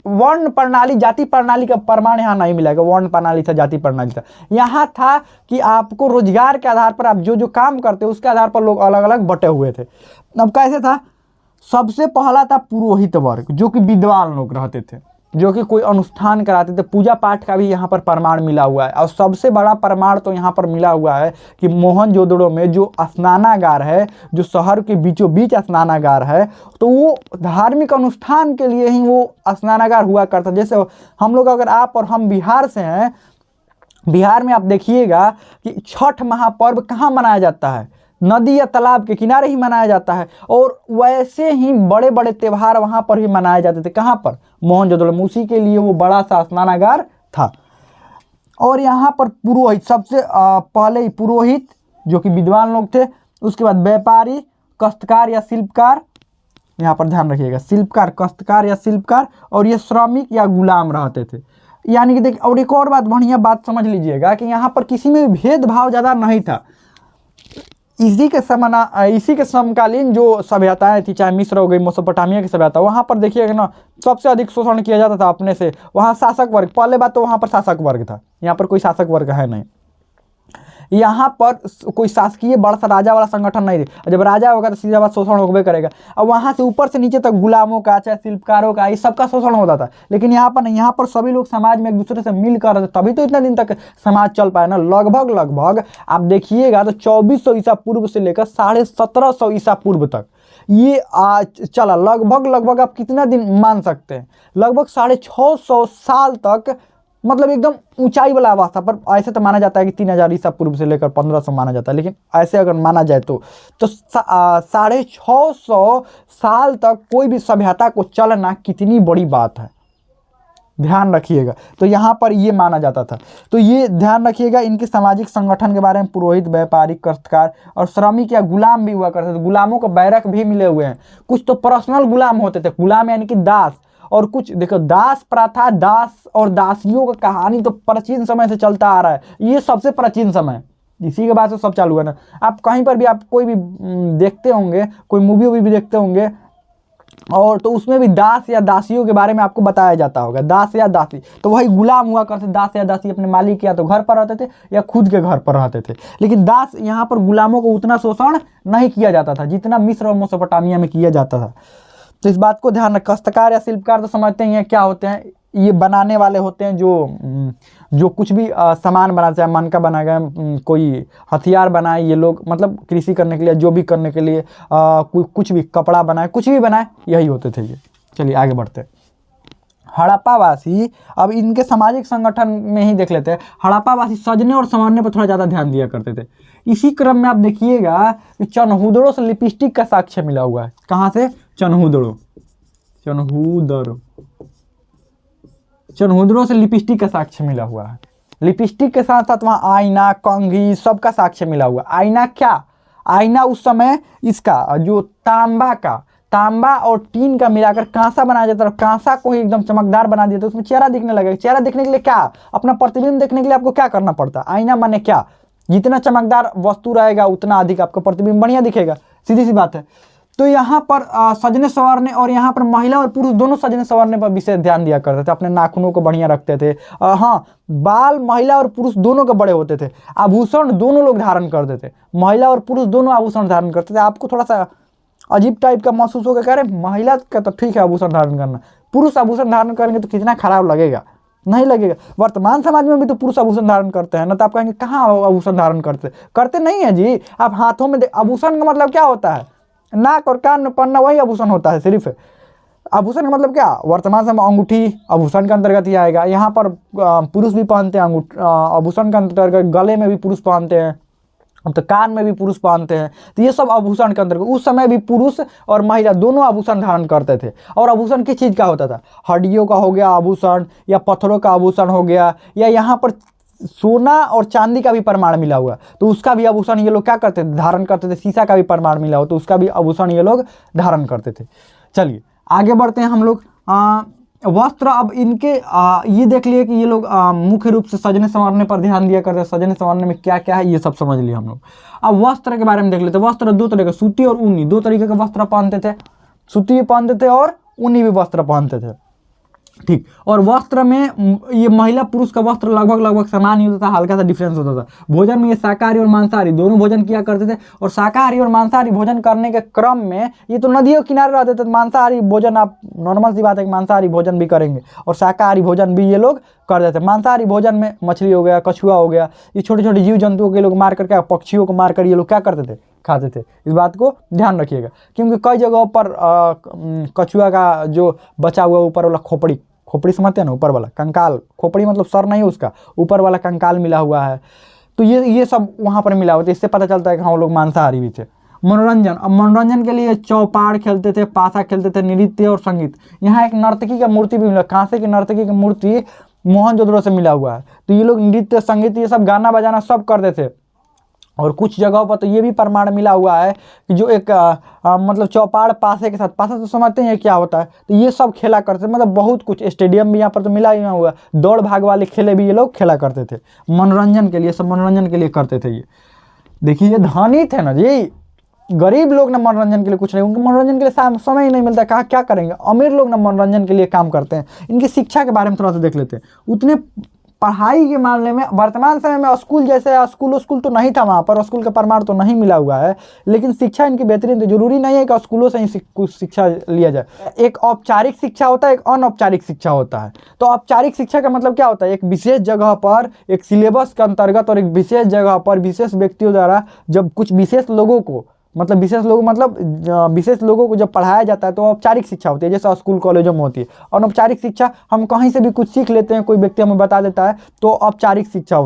वर्ण प्रणाली, जाति प्रणाली का प्रमाण यहाँ नहीं मिलेगा। वर्ण प्रणाली था, जाति प्रणाली था। यहाँ था कि आपको रोजगार के आधार पर आप जो काम करते हो उसके आधार पर लोग अलग अलग बटे हुए थे। अब कैसे था? सबसे पहला था पुरोहित वर्ग, जो कि विद्वान लोग रहते थे, जो कि कोई अनुष्ठान कराते थे। पूजा पाठ का भी यहाँ पर प्रमाण मिला हुआ है। और सबसे बड़ा प्रमाण तो यहाँ पर मिला हुआ है कि मोहनजोदड़ो में जो स्नानागार है, जो शहर के बीचों बीच स्नानागार है, तो वो धार्मिक अनुष्ठान के लिए ही वो स्नानागार हुआ करता। जैसे हम लोग, अगर आप और हम बिहार से हैं, बिहार में आप देखिएगा कि छठ महापर्व कहाँ मनाया जाता है? नदी या तालाब के किनारे ही मनाया जाता है। और वैसे ही बड़े बड़े त्यौहार वहाँ पर भी मनाए जाते थे। कहाँ पर? मोहनजोदड़ो में। उसी के लिए वो बड़ा सा स्नानागार था। और यहाँ पर पुरोहित, सबसे पहले ही पुरोहित जो कि विद्वान लोग थे, उसके बाद व्यापारी, काश्तकार या शिल्पकार, यहाँ पर ध्यान रखिएगा, शिल्पकार, काश्तकार या शिल्पकार, और ये श्रमिक या गुलाम रहते थे। यानी कि देखिए, और एक और बात, बढ़िया बात समझ लीजिएगा कि यहाँ पर किसी में भी भेदभाव ज़्यादा नहीं था। इसी के समकालीन जो सभ्यताएं थी, चाहे मिस्र हो गई, मेसोपोटामिया की सभ्यता, वहाँ पर देखिएगा ना सबसे अधिक शोषण किया जाता था अपने से। वहाँ शासक वर्ग, पहले बात तो वहाँ पर शासक वर्ग था, यहाँ पर कोई शासक वर्ग है नहीं। यहाँ पर कोई शासकीय बड़ा सा राजा वाला संगठन नहीं थे। जब राजा होगा तो सीधा बात शोषण होबे करेगा। अब वहाँ से ऊपर से नीचे तक गुलामों का, चाहे शिल्पकारों का, ये सबका शोषण होता था। लेकिन यहाँ पर नहीं, यहाँ पर सभी लोग समाज में एक दूसरे से मिल कर रहे थे, तभी तो इतना दिन तक समाज चल पाया ना। लगभग आप देखिएगा तो 2400 ईसा पूर्व से लेकर 1750 ईसा पूर्व तक ये चला। लगभग आप कितना दिन मान सकते हैं? लगभग 650 साल तक मतलब एकदम ऊंचाई वाला आवास था। पर ऐसे तो माना जाता है कि 3000 ईसा पूर्व से लेकर 1500 माना जाता है, लेकिन ऐसे अगर माना जाए तो 650 साल तक कोई भी सभ्यता को चलना कितनी बड़ी बात है, ध्यान रखिएगा। तो यहाँ पर ये माना जाता था। तो ये ध्यान रखिएगा। इनके सामाजिक संगठन के बारे में पुरोहित, व्यापारिक, काश्तकार और श्रमिक या गुलाम भी हुआ करते थे। गुलामों को बैरक भी मिले हुए हैं। कुछ तो पर्सनल गुलाम होते थे, गुलाम यानी कि दास, और कुछ देखो दास प्रथा, दास और दासियों का कहानी तो प्राचीन समय से चलता आ रहा है। ये सबसे प्राचीन समय, इसी के बाद से सब चालू है ना। आप कहीं पर भी आप कोई भी देखते होंगे, कोई मूवी भी देखते होंगे, और तो उसमें भी दास या दासियों के बारे में आपको बताया जाता होगा, दास या दासी। तो वही गुलाम हुआ करते, दास या दासी अपने मालिक या तो घर पर रहते थे या खुद के घर पर रहते थे। लेकिन दास यहाँ पर गुलामों को उतना शोषण नहीं किया जाता था जितना मिस्र और मेसोपोटामिया में किया जाता था। तो इस बात को ध्यान रख। काश्तकार या शिल्पकार तो समझते ही हैं क्या होते हैं, ये बनाने वाले होते हैं जो कुछ भी सामान बनाते, चाहे मन का बना गया, कोई हथियार बनाए, ये लोग मतलब कृषि करने के लिए, जो भी करने के लिए कुछ भी कपड़ा बनाए, कुछ भी बनाए, यही होते थे ये। चलिए आगे बढ़ते हैं। हड़प्पावासी, अब इनके सामाजिक संगठन में ही देख लेते हैं। हड़प्पावासी सजने और संवारने पर थोड़ा ज़्यादा ध्यान दिया करते थे। इसी क्रम में आप देखिएगा कि चनहूदड़ों से लिपस्टिक का साक्ष्य मिला हुआ है। कहाँ से? चनहूदड़ों से लिपस्टिक का साक्ष्य मिला हुआ है। लिपस्टिक के साथ साथ वहाँ आईना, कंघी, सबका साक्ष्य मिला हुआ। आईना क्या? आईना उस समय इसका जो तांबा और टीन का मिलाकर कांसा बनाया जाता है। कांसा को ही एकदम चमकदार बना दिया तो उसमें चेहरा दिखने लगेगा। चेहरा देखने के लिए क्या? अपना प्रतिबिंब देखने के लिए आपको क्या करना पड़ता है? आईना माने क्या? जितना चमकदार वस्तु रहेगा उतना अधिक आपका प्रतिबिंब बढ़िया दिखेगा, सीधी सी बात है। तो यहाँ पर सजने संवारने, और यहाँ पर महिला और पुरुष दोनों सजने संवारने पर विशेष ध्यान दिया करते थे। अपने नाखूनों को बढ़िया रखते थे। हाँ, बाल महिला और पुरुष दोनों के बड़े होते थे। आभूषण दोनों लोग धारण करते थे, महिला और पुरुष दोनों आभूषण धारण करते थे। आपको थोड़ा सा अजीब टाइप का महसूस होगा, कह रहे महिला का तो ठीक है आभूषण धारण करना, पुरुष आभूषण धारण करेंगे तो कितना खराब लगेगा, नहीं लगेगा। वर्तमान समाज में भी तो पुरुष आभूषण धारण करते हैं ना, तो आप कहेंगे कहाँ आभूषण धारण करते नहीं है जी। आप हाथों में आभूषण का मतलब क्या होता है? नाक और कान में पहनना, वही आभूषण होता है सिर्फ। आभूषण का मतलब क्या? वर्तमान समय अंगूठी आभूषण के अंतर्गत ही आएगा। यहाँ पर पुरुष भी पहनते हैं आभूषण के अंतर्गत, गले में भी पुरुष पहनते हैं, तो कान में भी पुरुष पहनते हैं, तो ये सब आभूषण के अंतर्गत। उस समय भी पुरुष और महिला दोनों आभूषण धारण करते थे। और आभूषण किस चीज़ का होता था? हड्डियों का हो गया आभूषण, या पत्थरों का आभूषण हो गया, या यहाँ पर सोना और चांदी का भी प्रमाण मिला हुआ, तो उसका भी आभूषण ये लोग क्या करते थे? धारण करते थे। शीशा का भी प्रमाण मिला हो तो उसका भी आभूषण ये लोग धारण करते थे। चलिए आगे बढ़ते हैं हम लोग। वस्त्र, अब इनके ये देख लिए कि ये लोग मुख्य रूप से सजने संवारने पर ध्यान दिया करते हैं। सजने संवारने में क्या क्या है ये सब समझ लिए हम लोग। अब वस्त्र के बारे में देख लेते हैं। वस्त्र दो तरह के, सूती और ऊनी, दो तरीके के वस्त्र पहनते थे। सूती भी पहनते थे और ऊनी भी वस्त्र पहनते थे, ठीक। और वस्त्र में ये महिला पुरुष का वस्त्र लगभग समान ही होता था, हल्का सा डिफरेंस होता था। भोजन में ये शाकाहारी और मांसाहारी दोनों भोजन किया करते थे। और शाकाहारी और मांसाहारी भोजन करने के क्रम में ये तो नदियों किनारे रहते थे। मांसाहारी भोजन, आप नॉर्मल सी बात है कि मांसाहारी भोजन भी करेंगे और शाकाहारी भोजन भी ये लोग करते थे। मांसाहारी भोजन में मछली हो गया, कछुआ हो गया, ये छोटे छोटे जीव जंतुओं के लोग मार करके, पक्षियों को मार कर ये लोग क्या करते थे? खाते थे। इस बात को ध्यान रखिएगा, क्योंकि कई जगहों पर कछुआ का जो बचा हुआ ऊपर वाला खोपड़ी समझते हैं ना, ऊपर वाला कंकाल, खोपड़ी मतलब सर नहीं उसका, ऊपर वाला कंकाल मिला हुआ है, तो ये सब वहाँ पर मिला हुआ था। इससे पता चलता है कि हाँ लोग मांसाहारी भी थे। मनोरंजन, अब मनोरंजन के लिए चौपाड़ खेलते थे, पासा खेलते थे, नृत्य और संगीत। यहाँ एक नर्तकी का मूर्ति भी मिला, कांसे की नर्तकी की मूर्ति मोहनजोदड़ो से मिला हुआ है। तो ये लोग नृत्य, संगीत, ये सब गाना बजाना सब करते थे। और कुछ जगहों पर तो ये भी प्रमाण मिला हुआ है कि जो एक मतलब चौपाड़ पासे के साथ, पासा तो समझते हैं क्या होता है, तो ये सब खेला करते थे। मतलब बहुत कुछ, स्टेडियम भी यहाँ पर तो मिला ही हुआ, दौड़ भाग वाले खेले भी ये लोग खेला करते थे मनोरंजन के लिए, सब मनोरंजन के लिए करते थे। ये देखिए, ये धनी थे ना जी, गरीब लोग ना मनोरंजन के लिए कुछ नहीं, उनको मनोरंजन के लिए समय ही नहीं मिलता, कहाँ क्या करेंगे। अमीर लोग ना मनोरंजन के लिए काम करते हैं। इनकी शिक्षा के बारे में थोड़ा सा देख लेते हैं। उतने पढ़ाई के मामले में वर्तमान समय में स्कूल जैसे स्कूल तो नहीं था वहाँ पर, स्कूल का प्रमाण तो नहीं मिला हुआ है, लेकिन शिक्षा इनकी बेहतरीन थी। जरूरी नहीं है कि स्कूलों से ही कुछ शिक्षा लिया जाए। एक औपचारिक शिक्षा होता है, एक अनौपचारिक शिक्षा होता है। तो औपचारिक शिक्षा का मतलब क्या होता है? एक विशेष जगह पर, एक सिलेबस के अंतर्गत और एक विशेष जगह पर विशेष व्यक्तियों द्वारा जब कुछ विशेष लोगों को मतलब विशेष लोगों को जब पढ़ाया जाता है तो औपचारिक शिक्षा होती है, जैसे स्कूल कॉलेजों में होती है। अनौपचारिक शिक्षा हम कहीं से भी कुछ सीख लेते हैं, कोई व्यक्ति हमें बता देता है, तो औपचारिक शिक्षा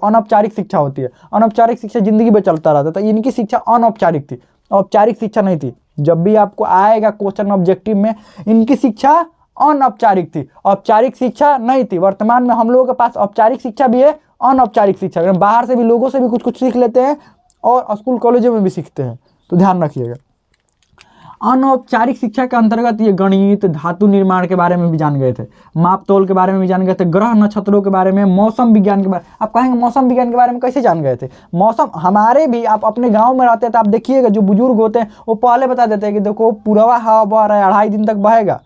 अनौपचारिक शिक्षा होती है। अनौपचारिक शिक्षा जिंदगी में चलता रहता है, तो इनकी शिक्षा अनौपचारिक थी, औपचारिक शिक्षा नहीं थी। जब भी आपको आएगा क्वेश्चन ऑब्जेक्टिव में, इनकी शिक्षा अनौपचारिक थी, औपचारिक शिक्षा नहीं थी। वर्तमान में हम लोगों के पास औपचारिक शिक्षा भी है, अनौपचारिक शिक्षा, बाहर से भी लोगों से भी कुछ कुछ सीख लेते हैं और स्कूल कॉलेजों में भी सीखते हैं, तो ध्यान रखिएगा। अनौपचारिक शिक्षा के अंतर्गत ये गणित, धातु निर्माण के बारे में भी जान गए थे, माप तोल के बारे में भी जान गए थे, ग्रह नक्षत्रों के बारे में, मौसम विज्ञान के बारे में। आप कहेंगे मौसम विज्ञान के बारे में कैसे जान गए थे? मौसम हमारे भी, आप अपने गांव में रहते हैं तो आप देखिएगा जो बुजुर्ग होते हैं वो पहले बता देते हैं कि देखो पूर्वा हवा बह रहा है 2.5 दिन तक बहेगा,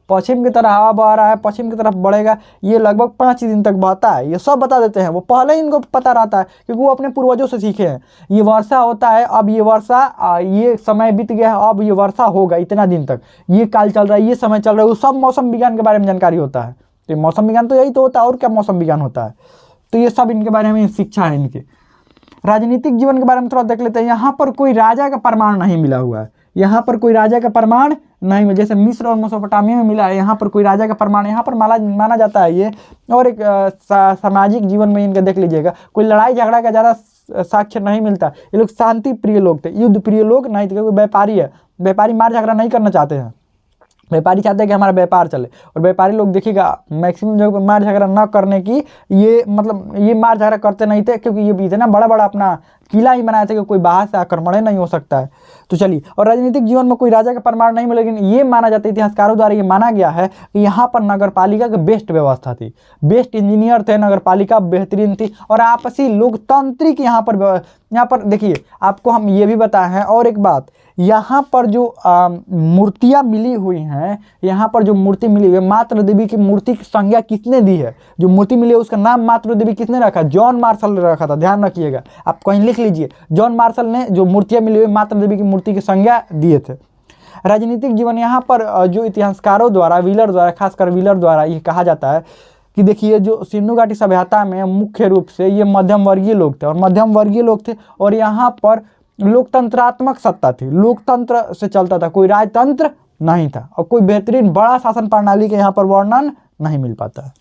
पश्चिम की तरफ हवा बह रहा है, पश्चिम की तरफ बढ़ेगा, ये लगभग 5 दिन तक बहता है, ये सब बता देते हैं। वो पहले ही इनको पता रहता है क्योंकि वो अपने पूर्वजों से सीखे हैं। ये वर्षा होता है, अब ये वर्षा, ये समय बीत गया है, अब ये वर्षा होगा इतना दिन तक, ये काल चल रहा है, ये समय चल रहा है, वो सब मौसम विज्ञान के बारे में जानकारी होता है। तो मौसम विज्ञान तो यही तो होता है, और क्या मौसम विज्ञान होता है? तो ये सब इनके बारे में शिक्षा है इनके। राजनीतिक जीवन के बारे में थोड़ा देख लेते हैं। यहाँ पर कोई राजा का प्रमाण नहीं मिला हुआ है, यहाँ पर कोई राजा का प्रमाण नहीं मिला, जैसे मिस्र और मेसोपोटामिया में मिला है, यहाँ पर कोई राजा का प्रमाण यहाँ पर माना जाता है ये। और एक सामाजिक जीवन में इनका देख लीजिएगा, कोई लड़ाई झगड़ा का ज़्यादा साक्ष्य नहीं मिलता। ये लोग शांति प्रिय लोग थे, युद्ध प्रिय लोग नहीं थे, क्योंकि व्यापारी है, व्यापारी मार झगड़ा नहीं करना चाहते हैं। व्यापारी चाहते हैं कि हमारा व्यापार चले, और व्यापारी लोग देखिएगा मैक्सिमम जगह पर मार झगड़ा न करने की, ये मार झगड़ा करते नहीं थे, क्योंकि ये भी इतना बड़ा बड़ा अपना किला ही बनाए थे कि कोई बाहर से आक्रमण नहीं हो सकता है। तो चलिए, और राजनीतिक जीवन में कोई राजा का प्रमाण नहीं मिला, लेकिन ये माना जाता है, इतिहासकारों द्वारा ये माना गया है कि यहाँ पर नगर पालिका की बेस्ट व्यवस्था थी, बेस्ट इंजीनियर थे, नगर पालिका बेहतरीन थी, और आपसी लोकतांत्रिक यहाँ पर देखिए, आपको हम ये भी बताए हैं। और एक बात, यहाँ पर जो मूर्तियाँ मिली हुई हैं, यहाँ पर जो मूर्ति मिली हुई है, मातृ देवी की मूर्ति की संज्ञा किसने दी है? जो मूर्ति मिली है उसका नाम मातृ देवी किसने रखा? जॉन मार्शल ने रखा था, ध्यान रखिएगा, आप कहीं लिख लीजिए। जॉन मार्शल ने जो मूर्तियाँ मिली हुई मातृ देवी की मूर्ति की संज्ञा दिए थे। राजनीतिक जीवन, यहाँ पर जो इतिहासकारों द्वारा, व्हीलर द्वारा, खासकर व्हीलर द्वारा ये कहा जाता है कि देखिए, जो सिंधु घाटी सभ्यता में मुख्य रूप से ये मध्यम वर्गीय लोग थे, और मध्यम वर्गीय लोग थे, और यहाँ पर लोकतंत्रात्मक सत्ता थी, लोकतंत्र से चलता था, कोई राजतंत्र नहीं था, और कोई बेहतरीन बड़ा शासन प्रणाली के यहाँ पर वर्णन नहीं मिल पाता है।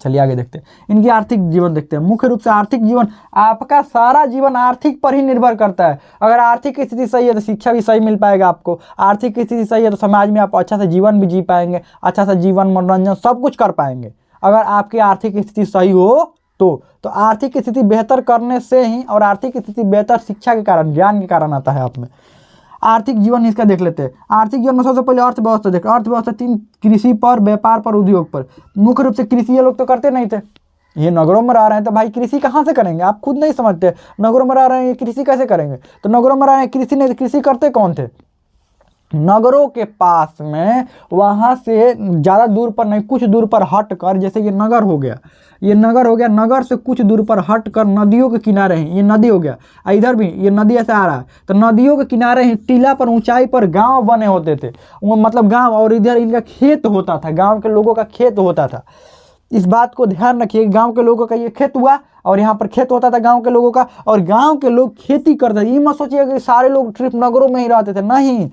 चलिए आगे देखते हैं, इनकी आर्थिक जीवन देखते हैं। मुख्य रूप से आर्थिक जीवन, आपका सारा जीवन आर्थिक पर ही निर्भर करता है। अगर आर्थिक स्थिति सही है तो शिक्षा भी सही मिल पाएगा आपको, आर्थिक स्थिति सही है तो समाज में आप अच्छा से जीवन भी जी पाएंगे, अच्छा सा जीवन, मनोरंजन सब कुछ कर पाएंगे, अगर आपकी आर्थिक स्थिति सही हो तो आर्थिक स्थिति बेहतर करने से ही, और आर्थिक स्थिति बेहतर शिक्षा के कारण, ज्ञान के कारण आता है आप में। आर्थिक जीवन इसका देख लेते हैं। आर्थिक जीवन में सबसे पहले अर्थव्यवस्था देख, अर्थव्यवस्था 3, कृषि पर, व्यापार पर, उद्योग पर। मुख्य रूप से कृषि ये लोग तो करते नहीं थे, ये नगरों में रह रहे हैं तो भाई कृषि कहाँ से करेंगे? आप खुद नहीं समझते, नगरों में रह रहे हैं ये कृषि कैसे करेंगे? तो नगरों में रह रहे हैं कृषि नहीं, कृषि करते कौन थे? नगरों के पास में, वहाँ से ज़्यादा दूर पर नहीं, कुछ दूर पर हट कर, जैसे ये नगर हो गया, ये नगर हो गया, नगर से कुछ दूर पर हट कर नदियों के किनारे हैं, ये नदी हो गया, इधर भी ये नदी ऐसे आ रहा है, तो नदियों के किनारे ही टीला पर, ऊंचाई पर गांव बने होते थे, वो मतलब गांव, और इधर इनका खेत होता था, गांव के लोगों का खेत होता था। इस बात को ध्यान रखिए, गांव के लोगों का ये खेत हुआ, और यहाँ पर खेत होता था गांव के लोगों का, और गांव के लोग खेती करते थे। ये मत सोचिए कि सारे लोग सिर्फ नगरों में ही रहते थे, नहीं,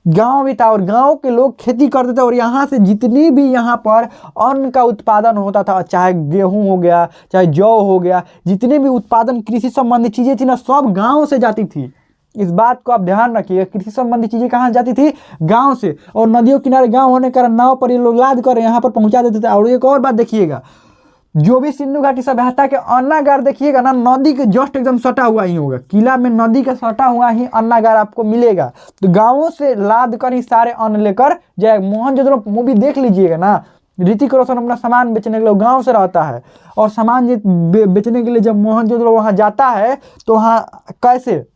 गांव भी था, और गांव के लोग खेती करते थे, और यहाँ से जितनी भी यहाँ पर अन्न का उत्पादन होता था, चाहे गेहूं हो गया, चाहे जौ हो गया, जितने भी उत्पादन कृषि संबंधी चीज़ें थी ना, सब गाँव से जाती थी। इस बात को आप ध्यान रखिएगा, कृषि संबंधी चीज़ें कहाँ जाती थी? गांव से, और नदियों किनारे गांव होने के कारण नाव पर ये लोग लाद कर यहाँ पर पहुँचा देते थे। और एक और बात देखिएगा, जो भी सिंधु घाटी सभ्यता के अन्नागार देखिएगा ना, नदी के जस्ट एकदम सटा हुआ ही होगा, किला में नदी का सटा हुआ ही अन्नागार आपको मिलेगा। तो गाँवों से लाद कर ही सारे अन्न लेकर जाए। मोहनजोदड़ो मूवी देख लीजिएगा ना, ऋतिक रोशन अपना सामान बेचने के लिए गांव से रहता है, और सामान बेचने के लिए जब मोहनजोदड़ो वहाँ जाता है तो वहाँ कैसे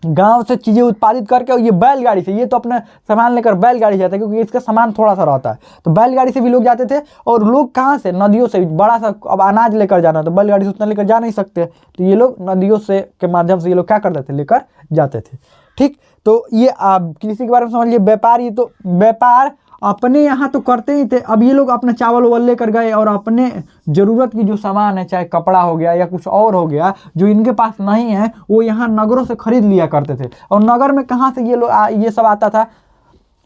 गांव से चीज़ें उत्पादित करके, ये बैलगाड़ी से, ये तो अपना सामान लेकर बैलगाड़ी जाता है, क्योंकि इसका सामान थोड़ा सा रहता है, तो बैलगाड़ी से भी लोग जाते थे। और लोग कहाँ से? नदियों से, बड़ा सा अब अनाज लेकर जाना, तो बैलगाड़ी से उतना लेकर जा नहीं सकते, तो ये लोग नदियों से के माध्यम से ये लोग क्या करते थे? लेकर जाते थे। ठीक, तो ये आप कृषि के बारे में समझ लीजिए। व्यापार, ये तो व्यापार अपने यहाँ तो करते ही थे, अब ये लोग अपना चावल वावल लेकर गए और अपने ज़रूरत की जो सामान है, चाहे कपड़ा हो गया या कुछ और हो गया जो इनके पास नहीं है, वो यहाँ नगरों से खरीद लिया करते थे। और नगर में कहाँ से ये लोग ये सब आता था,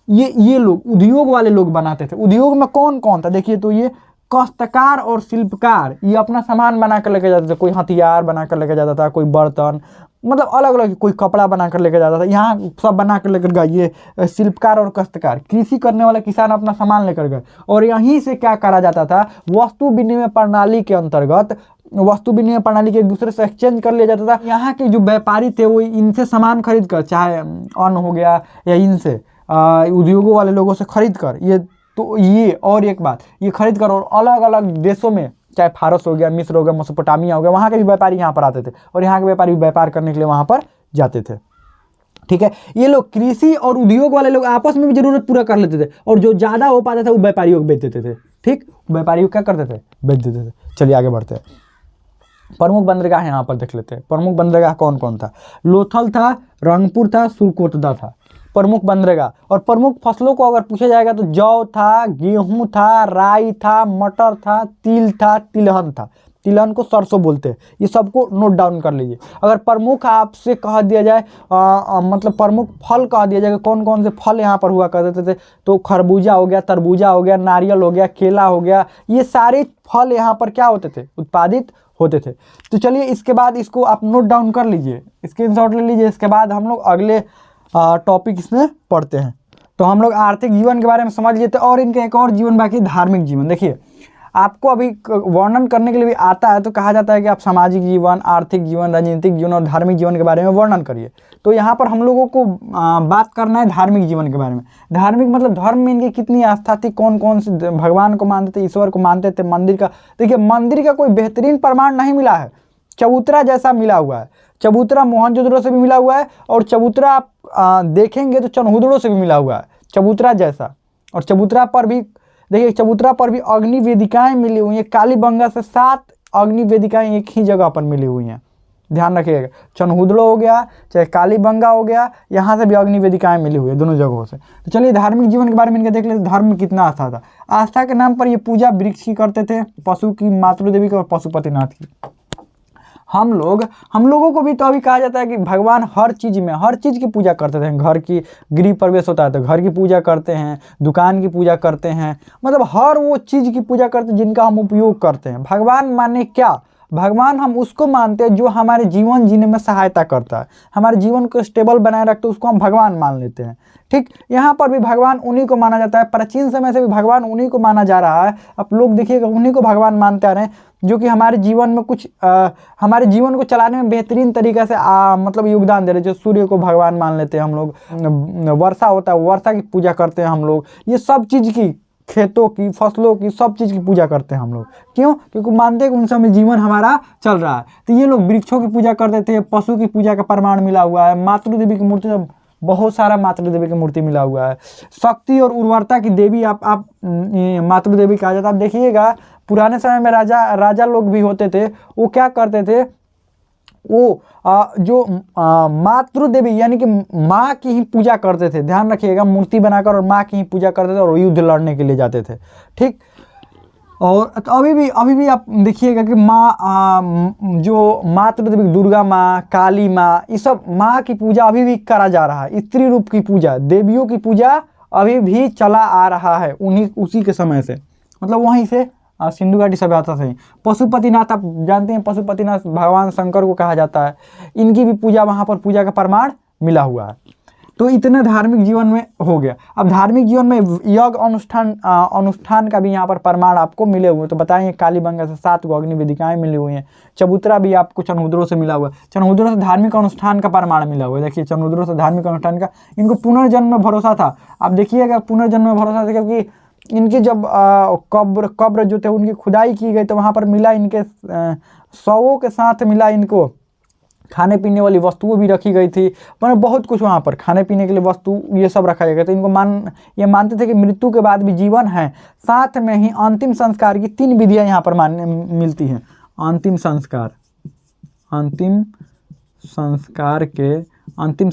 ये लोग उद्योग वाले लोग बनाते थे। उद्योग में कौन कौन था देखिए, तो ये काश्तकार और शिल्पकार ये अपना सामान बना कर लेके जाते थे। कोई हथियार बना कर लेके जाता था, कोई बर्तन, मतलब अलग अलग, कोई कपड़ा बना कर लेके जाता था। यहाँ सब बना कर लेकर गए ये शिल्पकार और काश्तकार। कृषि करने वाले किसान अपना सामान लेकर गए और यहीं से क्या करा जाता था, वस्तु विनिमय प्रणाली के अंतर्गत वस्तु विनिमय प्रणाली के एक दूसरे से एक्सचेंज कर लिया जाता था। यहाँ के जो व्यापारी थे वो इनसे सामान खरीद कर, चाहे अन्न हो गया या इनसे उद्योगों वाले लोगों से खरीद कर, ये और एक बात, ये खरीद कर और अलग अलग देशों में, चाहे फारस हो गया, मिस्र हो गया, मेसोपोटामिया हो गया, वहाँ के भी व्यापारी यहाँ पर आते थे और यहाँ के व्यापारी व्यापार करने के लिए वहाँ पर जाते थे। ठीक है, ये लोग कृषि और उद्योग वाले लोग आपस में भी जरूरत पूरा कर लेते थे और जो ज़्यादा हो पाता था वो व्यापारियों को बेच देते थे। ठीक, व्यापारियों क्या करते थे, बेच देते थे। चलिए आगे बढ़ते हैं। प्रमुख बंदरगाह यहाँ पर देख लेते हैं। प्रमुख बंदरगाह कौन कौन था, लोथल था, रंगपुर था, सुरकोटदा था। प्रमुख बंदरगाह। और प्रमुख फसलों को अगर पूछा जाएगा तो जौ था, गेहूं था, राई था, मटर था, तिल था, तिलहन था। तिलहन को सरसों बोलते हैं। ये सबको नोट डाउन कर लीजिए। अगर प्रमुख आपसे कह दिया जाए मतलब प्रमुख फल कह दिया जाएगा, कौन कौन से फल यहाँ पर हुआ करते थे, तो खरबूजा हो गया, तरबूजा हो गया, नारियल हो गया, केला हो गया, ये सारे फल यहाँ पर क्या होते थे, उत्पादित होते थे। तो चलिए इसके बाद इसको आप नोट डाउन कर लीजिए, स्क्रीनशॉट ले लीजिए। इसके बाद हम लोग अगले टॉपिक इसमें पढ़ते हैं। तो हम लोग आर्थिक जीवन के बारे में समझ लिए थे और इनके एक और जीवन बाकी, धार्मिक जीवन। देखिए आपको अभी वर्णन करने के लिए भी आता है तो कहा जाता है कि आप सामाजिक जीवन, आर्थिक जीवन, राजनीतिक जीवन और धार्मिक जीवन के बारे में वर्णन करिए। तो यहाँ पर हम लोगों को बात करना है धार्मिक जीवन के बारे में। धार्मिक मतलब धर्म में इनकी कितनी आस्था थी, कौन कौन से भगवान को मानते थे, ईश्वर को मानते थे। मंदिर का देखिए, मंदिर का कोई बेहतरीन प्रमाण नहीं मिला है, चबूतरा जैसा मिला हुआ है। चबूतरा मोहनजोदड़ो से भी मिला हुआ है और चबूतरा आप देखेंगे तो चनहुदड़ो से भी मिला हुआ है, चबूतरा जैसा। और चबूतरा पर भी देखिए, चबूतरा पर भी अग्नि वेदिकाएं मिली हुई हैं। कालीबंगा से 7 अग्नि वेदिकाएं एक ही जगह पर मिली हुई हैं, ध्यान रखिएगा। चनहुदड़ो हो गया चाहे कालीबंगा हो गया, यहाँ से भी अग्नि वेदिकाएं मिली हुई है दोनों जगहों से। तो चलिए धार्मिक जीवन के बारे में इनका देख लेते। धर्म में कितना आस्था था। आस्था के नाम पर ये पूजा वृक्ष की करते थे, पशु की, मातृदेवी की और पशुपतिनाथ की। हम लोगों को भी तो अभी कहा जाता है कि भगवान हर चीज़ की पूजा करते थे। घर की गृह प्रवेश होता है तो घर की पूजा करते हैं, दुकान की पूजा करते हैं, मतलब हर वो चीज़ की पूजा करते हैं जिनका हम उपयोग करते हैं। भगवान माने क्या, भगवान हम उसको मानते हैं जो हमारे जीवन जीने में सहायता करता है, हमारे जीवन को स्टेबल बनाए रखते, उसको हम भगवान मान लेते हैं। ठीक, यहाँ पर भी भगवान उन्हीं को माना जाता है। प्राचीन समय से भी भगवान उन्हीं को माना जा रहा है। आप लोग देखिएगा उन्हीं को भगवान मानते आ रहे हैं जो कि हमारे जीवन में कुछ हमारे जीवन को चलाने में बेहतरीन तरीके से मतलब योगदान दे रहे हैं। जो सूर्य को भगवान मान लेते हैं हम लोग, वर्षा होता है वर्षा की पूजा करते हैं हम लोग, ये सब चीज़ की, खेतों की, फसलों की, सब चीज़ की पूजा करते हैं हम लोग। क्यों? क्योंकि मानते हैं कि उन समय जीवन हमारा चल रहा है। तो ये लोग वृक्षों की पूजा करते थे, पशु की पूजा का प्रमाण मिला हुआ है। मातृदेवी की मूर्ति, बहुत सारा मातृदेवी की मूर्ति मिला हुआ है। शक्ति और उर्वरता की देवी आप मातृदेवी कहा जाता है। आप देखिएगा पुराने समय में राजा लोग भी होते थे, वो क्या करते थे, वो जो मातृदेवी यानी कि माँ की ही पूजा करते थे। ध्यान रखिएगा, मूर्ति बनाकर और माँ की ही पूजा करते थे और युद्ध लड़ने के लिए जाते थे। ठीक, और तो अभी भी आप देखिएगा कि माँ जो मातृदेवी, दुर्गा माँ, काली माँ, ये सब माँ की पूजा अभी भी करा जा रहा है। स्त्री रूप की पूजा, देवियों की पूजा अभी भी चला आ रहा है उसी के समय से, मतलब वहीं से सिंधु घाटी सभ्यता से। पशुपतिनाथ आप जानते हैं, पशुपतिनाथ भगवान शंकर को कहा जाता है। इनकी भी पूजा, वहाँ पर पूजा का प्रमाण मिला हुआ है। तो इतना धार्मिक जीवन में हो गया। अब धार्मिक जीवन में यज्ञ अनुष्ठान का भी यहाँ पर प्रमाण आपको मिले हुए। तो बताएंगे कालीबंगा से 7 अग्नि वेदिकाएं मिली हुई हैं। चबूतरा भी आपको चनहुदड़ो से मिला हुआ है। चनहुदड़ो से धार्मिक अनुष्ठान का प्रमाण मिला हुआ है। देखिए चनहुदड़ो से धार्मिक अनुष्ठान का, इनको पुनर्जन्म में भरोसा था। आप देखिएगा पुनर्जन्म में भरोसा था, क्योंकि इनकी जब कब्र जो थे उनकी खुदाई की गई तो वहाँ पर मिला, इनके शवों के साथ मिला इनको खाने पीने वाली वस्तुएं भी रखी गई थी। मतलब बहुत कुछ वहाँ पर खाने पीने के लिए वस्तु ये सब रखा गया। तो इनको ये मानते थे कि मृत्यु के बाद भी जीवन है। साथ में ही अंतिम संस्कार की 3 विधियाँ यहाँ पर मिलती हैं। अंतिम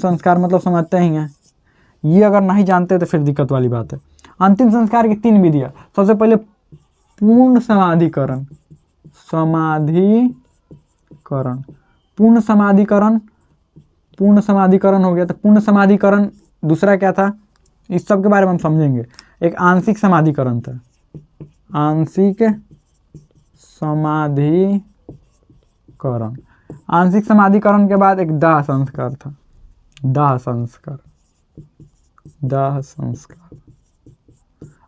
संस्कार मतलब समझते ही हैं, ये अगर नहीं जानते तो फिर दिक्कत वाली बात है। अंतिम संस्कार की 3 विधियाँ। सबसे पहले पूर्ण समाधिकरण, पूर्ण समाधिकरण हो गया। तो पूर्ण समाधिकरण, दूसरा क्या था, इस सब के बारे में हम समझेंगे। एक आंशिक समाधिकरण था, आंशिक समाधिकरण के बाद एक दाह संस्कार था, दाह संस्कार।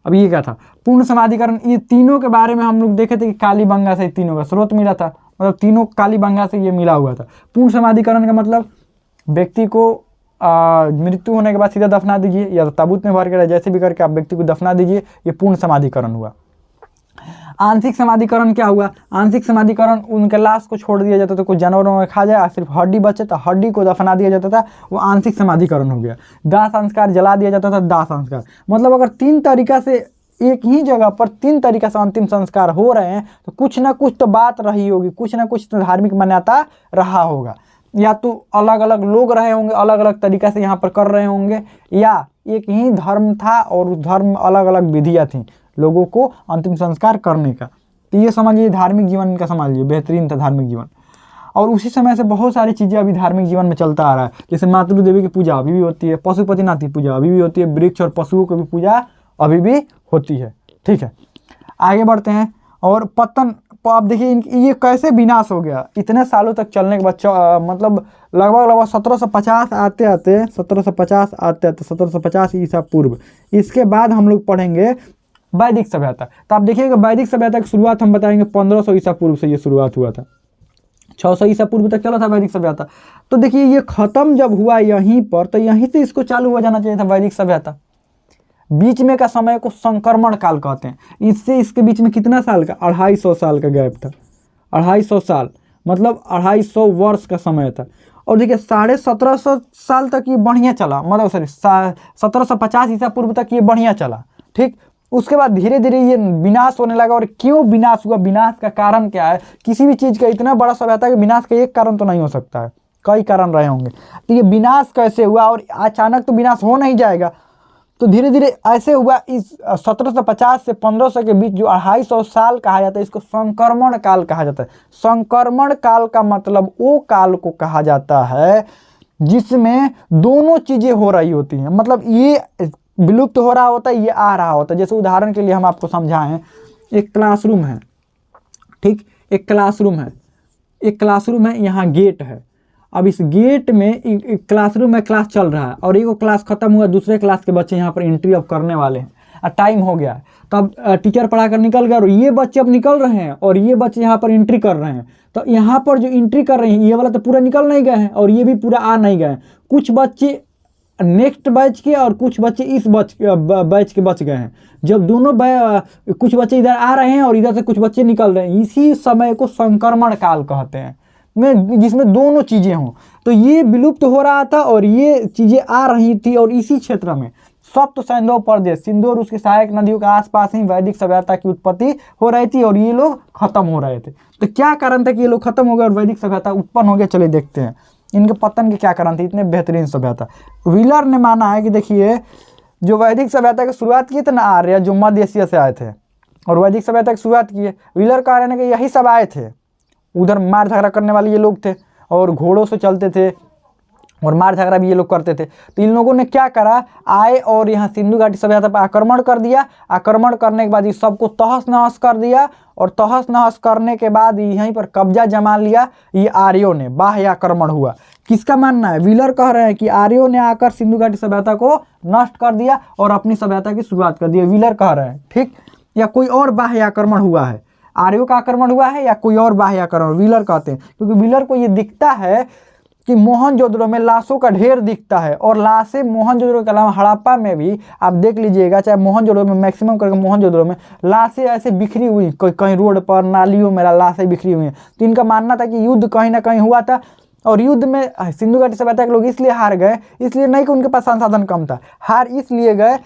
अब ये क्या था, पूर्ण समाधिकरण। ये तीनों के बारे में हम लोग देखे थे कि कालीबंगा से तीनों का स्रोत मिला था, मतलब तीनों कालीबंगा से ये मिला हुआ था। पूर्ण समाधिकरण का मतलब व्यक्ति को मृत्यु होने के बाद सीधा दफना दीजिए या ताबूत में भर के, जैसे भी करके आप व्यक्ति को दफना दीजिए, ये पूर्ण समाधिकरण हुआ। आंशिक समाधिकरण क्या हुआ, आंशिक समाधिकरण उनके लाश को छोड़ दिया जाता था, कुछ जानवरों में खा जाए, सिर्फ हड्डी बचे तो हड्डी को दफना दिया जाता था, वो आंशिक समाधिकरण हो गया। दाह संस्कार, जला दिया जाता था, दाह संस्कार। मतलब अगर 3 तरीका से एक ही जगह पर 3 तरीका से अंतिम संस्कार हो रहे हैं तो कुछ ना कुछ तो बात रही होगी, कुछ ना कुछ तो धार्मिक मान्यता रहा होगा। या तो अलग अलग लोग रहे होंगे, अलग अलग तरीका से यहाँ पर कर रहे होंगे, या एक ही धर्म था और उस धर्म में अलग अलग विधियाँ थी लोगों को अंतिम संस्कार करने का। तो ये समझिए धार्मिक जीवन का, समझिए बेहतरीन था धार्मिक जीवन। और उसी समय से बहुत सारी चीज़ें अभी धार्मिक जीवन में चलता आ रहा है। जैसे मातृ देवी की पूजा अभी भी होती है, पशुपतिनाथ की पूजा अभी भी होती है, वृक्ष और पशुओं की भी पूजा अभी भी होती है। ठीक है, आगे बढ़ते हैं। और पतन, आप देखिए ये कैसे विनाश हो गया इतने सालों तक चलने के बाद, मतलब लगभग 1750 आते 1750 ईसा पूर्व, इसके बाद हम लोग पढ़ेंगे वैदिक सभ्यता। तो आप देखिएगा वैदिक सभ्यता की शुरुआत हम बताएंगे 1500 ईसा पूर्व से ये शुरुआत हुआ था, 600 ईसा पूर्व तक चला था वैदिक सभ्यता। तो देखिए ये खत्म जब हुआ यहीं पर, तो यहीं से इसको चालू हो जाना चाहिए था वैदिक सभ्यता। बीच में का समय को संक्रमण काल कहते हैं। इससे इसके बीच में कितना साल का, 250 साल का गैप था, 250 साल, मतलब 250 वर्ष का समय था। और देखिए 1750 साल तक ये बढ़िया चला, मतलब 1750 ईसा पूर्व तक ये बढ़िया चला। ठीक, उसके बाद धीरे धीरे ये विनाश होने लगा। और क्यों विनाश हुआ, विनाश का कारण क्या है, किसी भी चीज़ का इतना बड़ा सभ्यता है कि विनाश का एक कारण तो नहीं हो सकता है, कई कारण रहे होंगे। तो ये विनाश कैसे हुआ, और अचानक तो विनाश हो नहीं जाएगा, तो धीरे धीरे ऐसे हुआ। इस 1750 से 1500 के बीच जो 250 साल कहा जाता है, इसको संक्रमण काल कहा जाता है। संक्रमण काल का मतलब वो काल को कहा जाता है जिसमें दोनों चीज़ें हो रही होती हैं, मतलब ये विलुप्त हो रहा होता है, ये आ रहा होता है। जैसे उदाहरण के लिए हम आपको समझाएं, एक क्लासरूम है, ठीक, एक क्लासरूम है, यहाँ गेट है। अब इस गेट में एक क्लासरूम में क्लास चल रहा है और एक क्लास खत्म हुआ, दूसरे क्लास के बच्चे यहाँ पर एंट्री अब करने वाले हैं, टाइम हो गया है। तब टीचर पढ़ा कर निकल गया और ये बच्चे अब निकल रहे हैं और ये बच्चे यहाँ पर एंट्री कर रहे हैं। तो यहाँ पर जो एंट्री कर रहे हैं ये वाला तो पूरा निकल नहीं गए हैं और ये भी पूरा आ नहीं गए हैं। कुछ बच्चे नेक्स्ट बैच के और कुछ बच्चे इस बैच के बच गए हैं। जब दोनों कुछ बच्चे इधर आ रहे हैं और इधर से कुछ बच्चे निकल रहे हैं, इसी समय को संक्रमण काल कहते हैं, जिसमें दोनों चीज़ें हों। तो ये विलुप्त हो रहा था और ये चीज़ें आ रही थी। और इसी क्षेत्र में सप्त सैंधव प्रदेश, सिंधु और उसके सहायक नदियों के आसपास ही वैदिक सभ्यता की उत्पत्ति हो रही थी और ये लोग खत्म हो रहे थे। तो क्या कारण था कि ये लोग खत्म हो गए और वैदिक सभ्यता उत्पन्न हो गया, चलिए देखते हैं इनके पतन के क्या कारण थे, इतने बेहतरीन सभ्यता। व्हीलर ने माना है कि देखिए जो वैदिक सभ्यता की शुरुआत की थी ना आर्य, जो मध्य एशिया से आए थे और वैदिक सभ्यता की शुरुआत की है, व्हीलर कह रहे हैं कि यही सब आए थे। उधर मार झगड़ा करने वाले ये लोग थे और घोड़ों से चलते थे और मार झगड़ा भी ये लोग करते थे। तो इन लोगों ने क्या करा, आए और यहाँ सिंधु घाटी सभ्यता पर आक्रमण कर दिया। आक्रमण करने के बाद इस सबको तहस नहस कर दिया और तहस नहस करने के बाद यहीं पर कब्जा जमा लिया ये आर्यों ने। बाह्य आक्रमण हुआ। किसका मानना है, व्हीलर कह रहे हैं कि आर्यों ने आकर सिंधु घाटी सभ्यता को नष्ट कर दिया और अपनी सभ्यता की शुरुआत कर दी, व्हीलर कह रहे हैं। ठीक, या कोई और बाह्य आक्रमण हुआ है, आर्यों का आक्रमण हुआ है या कोई और बाह्य आक्रमण, व्हीलर कहते हैं। क्योंकि व्हीलर को ये दिखता है कि मोहनजोदड़ो में लाशों का ढेर दिखता है और लाशें मोहनजोदड़ो के अलावा हड़प्पा में भी आप देख लीजिएगा, चाहे मोहनजोदड़ो में मैक्सिमम करके मोहनजोदड़ो में लाशें ऐसे बिखरी हुई, कहीं रोड पर नालियों में लाशें बिखरी हुई हैं। तो इनका मानना था कि युद्ध कहीं ना कहीं हुआ था और युद्ध में सिंधु घाटी सभ्यता के लोग इसलिए हार गए, इसलिए नहीं कि उनके पास संसाधन कम था, हार इसलिए गए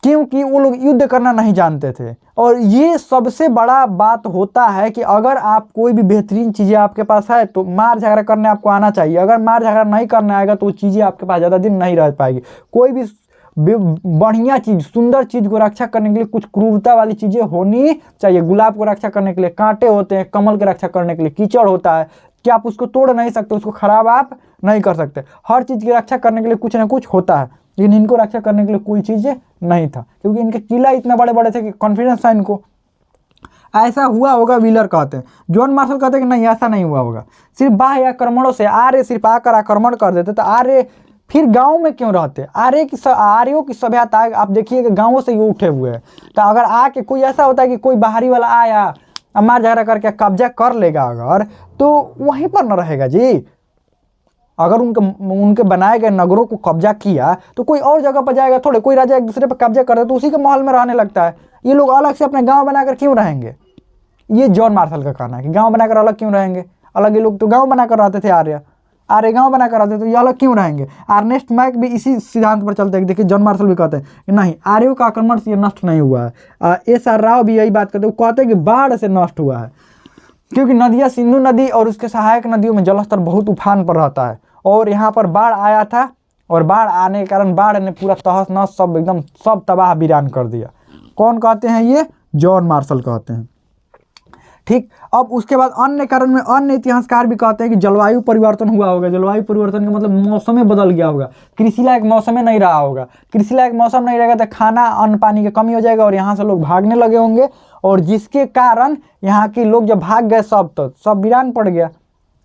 क्योंकि वो लोग युद्ध करना नहीं जानते थे। और ये सबसे बड़ा बात होता है कि अगर आप कोई भी बेहतरीन चीज़ें आपके पास है तो मार झगड़ा करने आपको आना चाहिए। अगर मार झगड़ा नहीं करने आएगा तो वो चीज़ें आपके पास ज़्यादा दिन नहीं रह पाएगी। कोई भी बढ़िया चीज़, सुंदर चीज़ को रक्षा करने के लिए कुछ क्रूरता वाली चीज़ें होनी चाहिए। गुलाब को रक्षा करने के लिए कांटे होते हैं, कमल की रक्षा करने के लिए कीचड़ होता है, कि आप उसको तोड़ नहीं सकते, उसको खराब आप नहीं कर सकते। हर चीज़ की रक्षा करने के लिए कुछ ना कुछ होता है, लेकिन इनको रक्षा करने के लिए कोई चीज़ नहीं था, क्योंकि इनके किला इतना बड़े बड़े थे कि कॉन्फिडेंस था इनको। ऐसा हुआ होगा व्हीलर कहते हैं। जॉन मार्शल कहते हैं कि नहीं, ऐसा नहीं हुआ होगा। सिर्फ बाह्य आक्रमणों से आर्य सिर्फ आकर आक्रमण कर देते, तो आर्य फिर गांव में क्यों रहते? आर्यों की सभ्यता आप देखिए कि गांवों से ये उठे हुए हैं। तो अगर आके कोई ऐसा होता है कि कोई बाहरी वाला आया मार झगड़ा करके कब्जा कर लेगा अगर, तो वहीं पर न रहेगा जी। अगर उनके बनाए गए नगरों को कब्जा किया तो कोई और जगह पर जाएगा थोड़े। कोई राजा एक दूसरे पर कब्जा कर दे तो उसी के महल में रहने लगता है। ये लोग अलग से अपने गांव बनाकर क्यों रहेंगे? ये जॉन मार्शल का कहना है कि गांव बनाकर अलग क्यों रहेंगे। अलग ये लोग तो गांव बनाकर रहते थे, आर्य गांव बनाकर रहते, तो ये अलग क्यों रहेंगे? अर्नेस्ट मैक भी इसी सिद्धांत पर चलते हैं। देखिए जॉन मार्शल भी कहते हैं कि नहीं, आर्यों का आक्रमण से ये नष्ट नहीं हुआ है। एस.आर. राव भी यही बात करते हैं, वो कहते हैं कि बाढ़ से नष्ट हुआ है, क्योंकि नदियाँ सिंधु नदी और उसके सहायक नदियों में जलस्तर बहुत उफान पर रहता है, और यहाँ पर बाढ़ आया था, और बाढ़ आने के कारण बाढ़ ने पूरा तहस नहस सब एकदम सब तबाह वीरान कर दिया। कौन कहते हैं? ये जॉन मार्शल कहते हैं। ठीक, अब उसके बाद अन्य कारण में अन्य इतिहासकार भी कहते हैं कि जलवायु परिवर्तन हुआ होगा। जलवायु परिवर्तन का मतलब मौसम बदल गया होगा, कृषि लायक मौसम नहीं रहा होगा। कृषि लायक मौसम नहीं रहेगा तो खाना अन्न पानी की कमी हो जाएगा, और यहाँ से लोग भागने लगे होंगे, और जिसके कारण यहाँ के लोग जब भाग गए सब वीरान पड़ गया,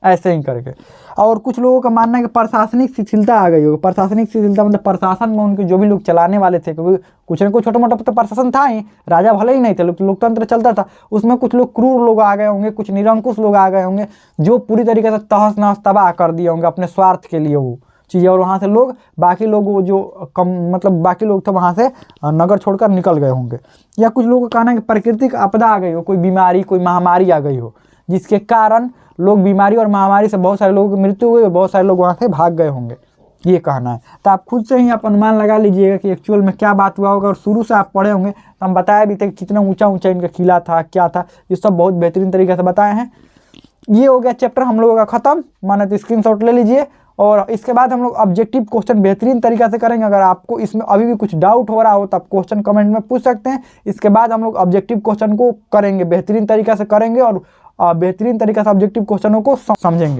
ऐसे ही करके। और कुछ लोगों का मानना है कि प्रशासनिक शिथिलता आ गई होगी। प्रशासनिक शिथिलता मतलब प्रशासन में उनके जो भी लोग चलाने वाले थे, क्योंकि कुछ न कुछ छोटा मोटा तो प्रशासन था ही, राजा भले ही नहीं थे, लोकतंत्र चलता था, उसमें कुछ लोग क्रूर लोग आ गए होंगे, कुछ निरंकुश लोग आ गए होंगे, जो पूरी तरीके से तहस नहस तबाह कर दिए होंगे अपने स्वार्थ के लिए वो चीज़ें, और वहाँ से लोग बाकी लोग जो मतलब बाकी लोग थे वहाँ से नगर छोड़कर निकल गए होंगे। या कुछ लोगों का कहना है कि प्राकृतिक आपदा आ गई हो, कोई बीमारी कोई महामारी आ गई हो, जिसके कारण लोग बीमारी और महामारी से बहुत सारे लोगों की मृत्यु हुई, बहुत सारे लोग वहाँ से भाग गए होंगे, ये कहना है। तो आप खुद से ही आप अनुमान लगा लीजिएगा कि एक्चुअल में क्या बात हुआ होगा। और शुरू से आप पढ़े होंगे तो हम बताया भी थे कि कितना ऊंचा ऊंचा इनका किला था, क्या था, ये सब बहुत बेहतरीन तरीके से बताए हैं। ये हो गया चैप्टर हम लोगों का ख़त्म, माने तो स्क्रीनशॉट ले लीजिए। और इसके बाद हम लोग ऑब्जेक्टिव क्वेश्चन बेहतरीन तरीके से करेंगे। अगर आपको इसमें अभी भी कुछ डाउट हो रहा हो तो आप क्वेश्चन कमेंट में पूछ सकते हैं। इसके बाद हम लोग ऑब्जेक्टिव क्वेश्चन को करेंगे, बेहतरीन तरीके से करेंगे, और बेहतरीन तरीके से ऑब्जेक्टिव क्वेश्चनों को समझेंगे।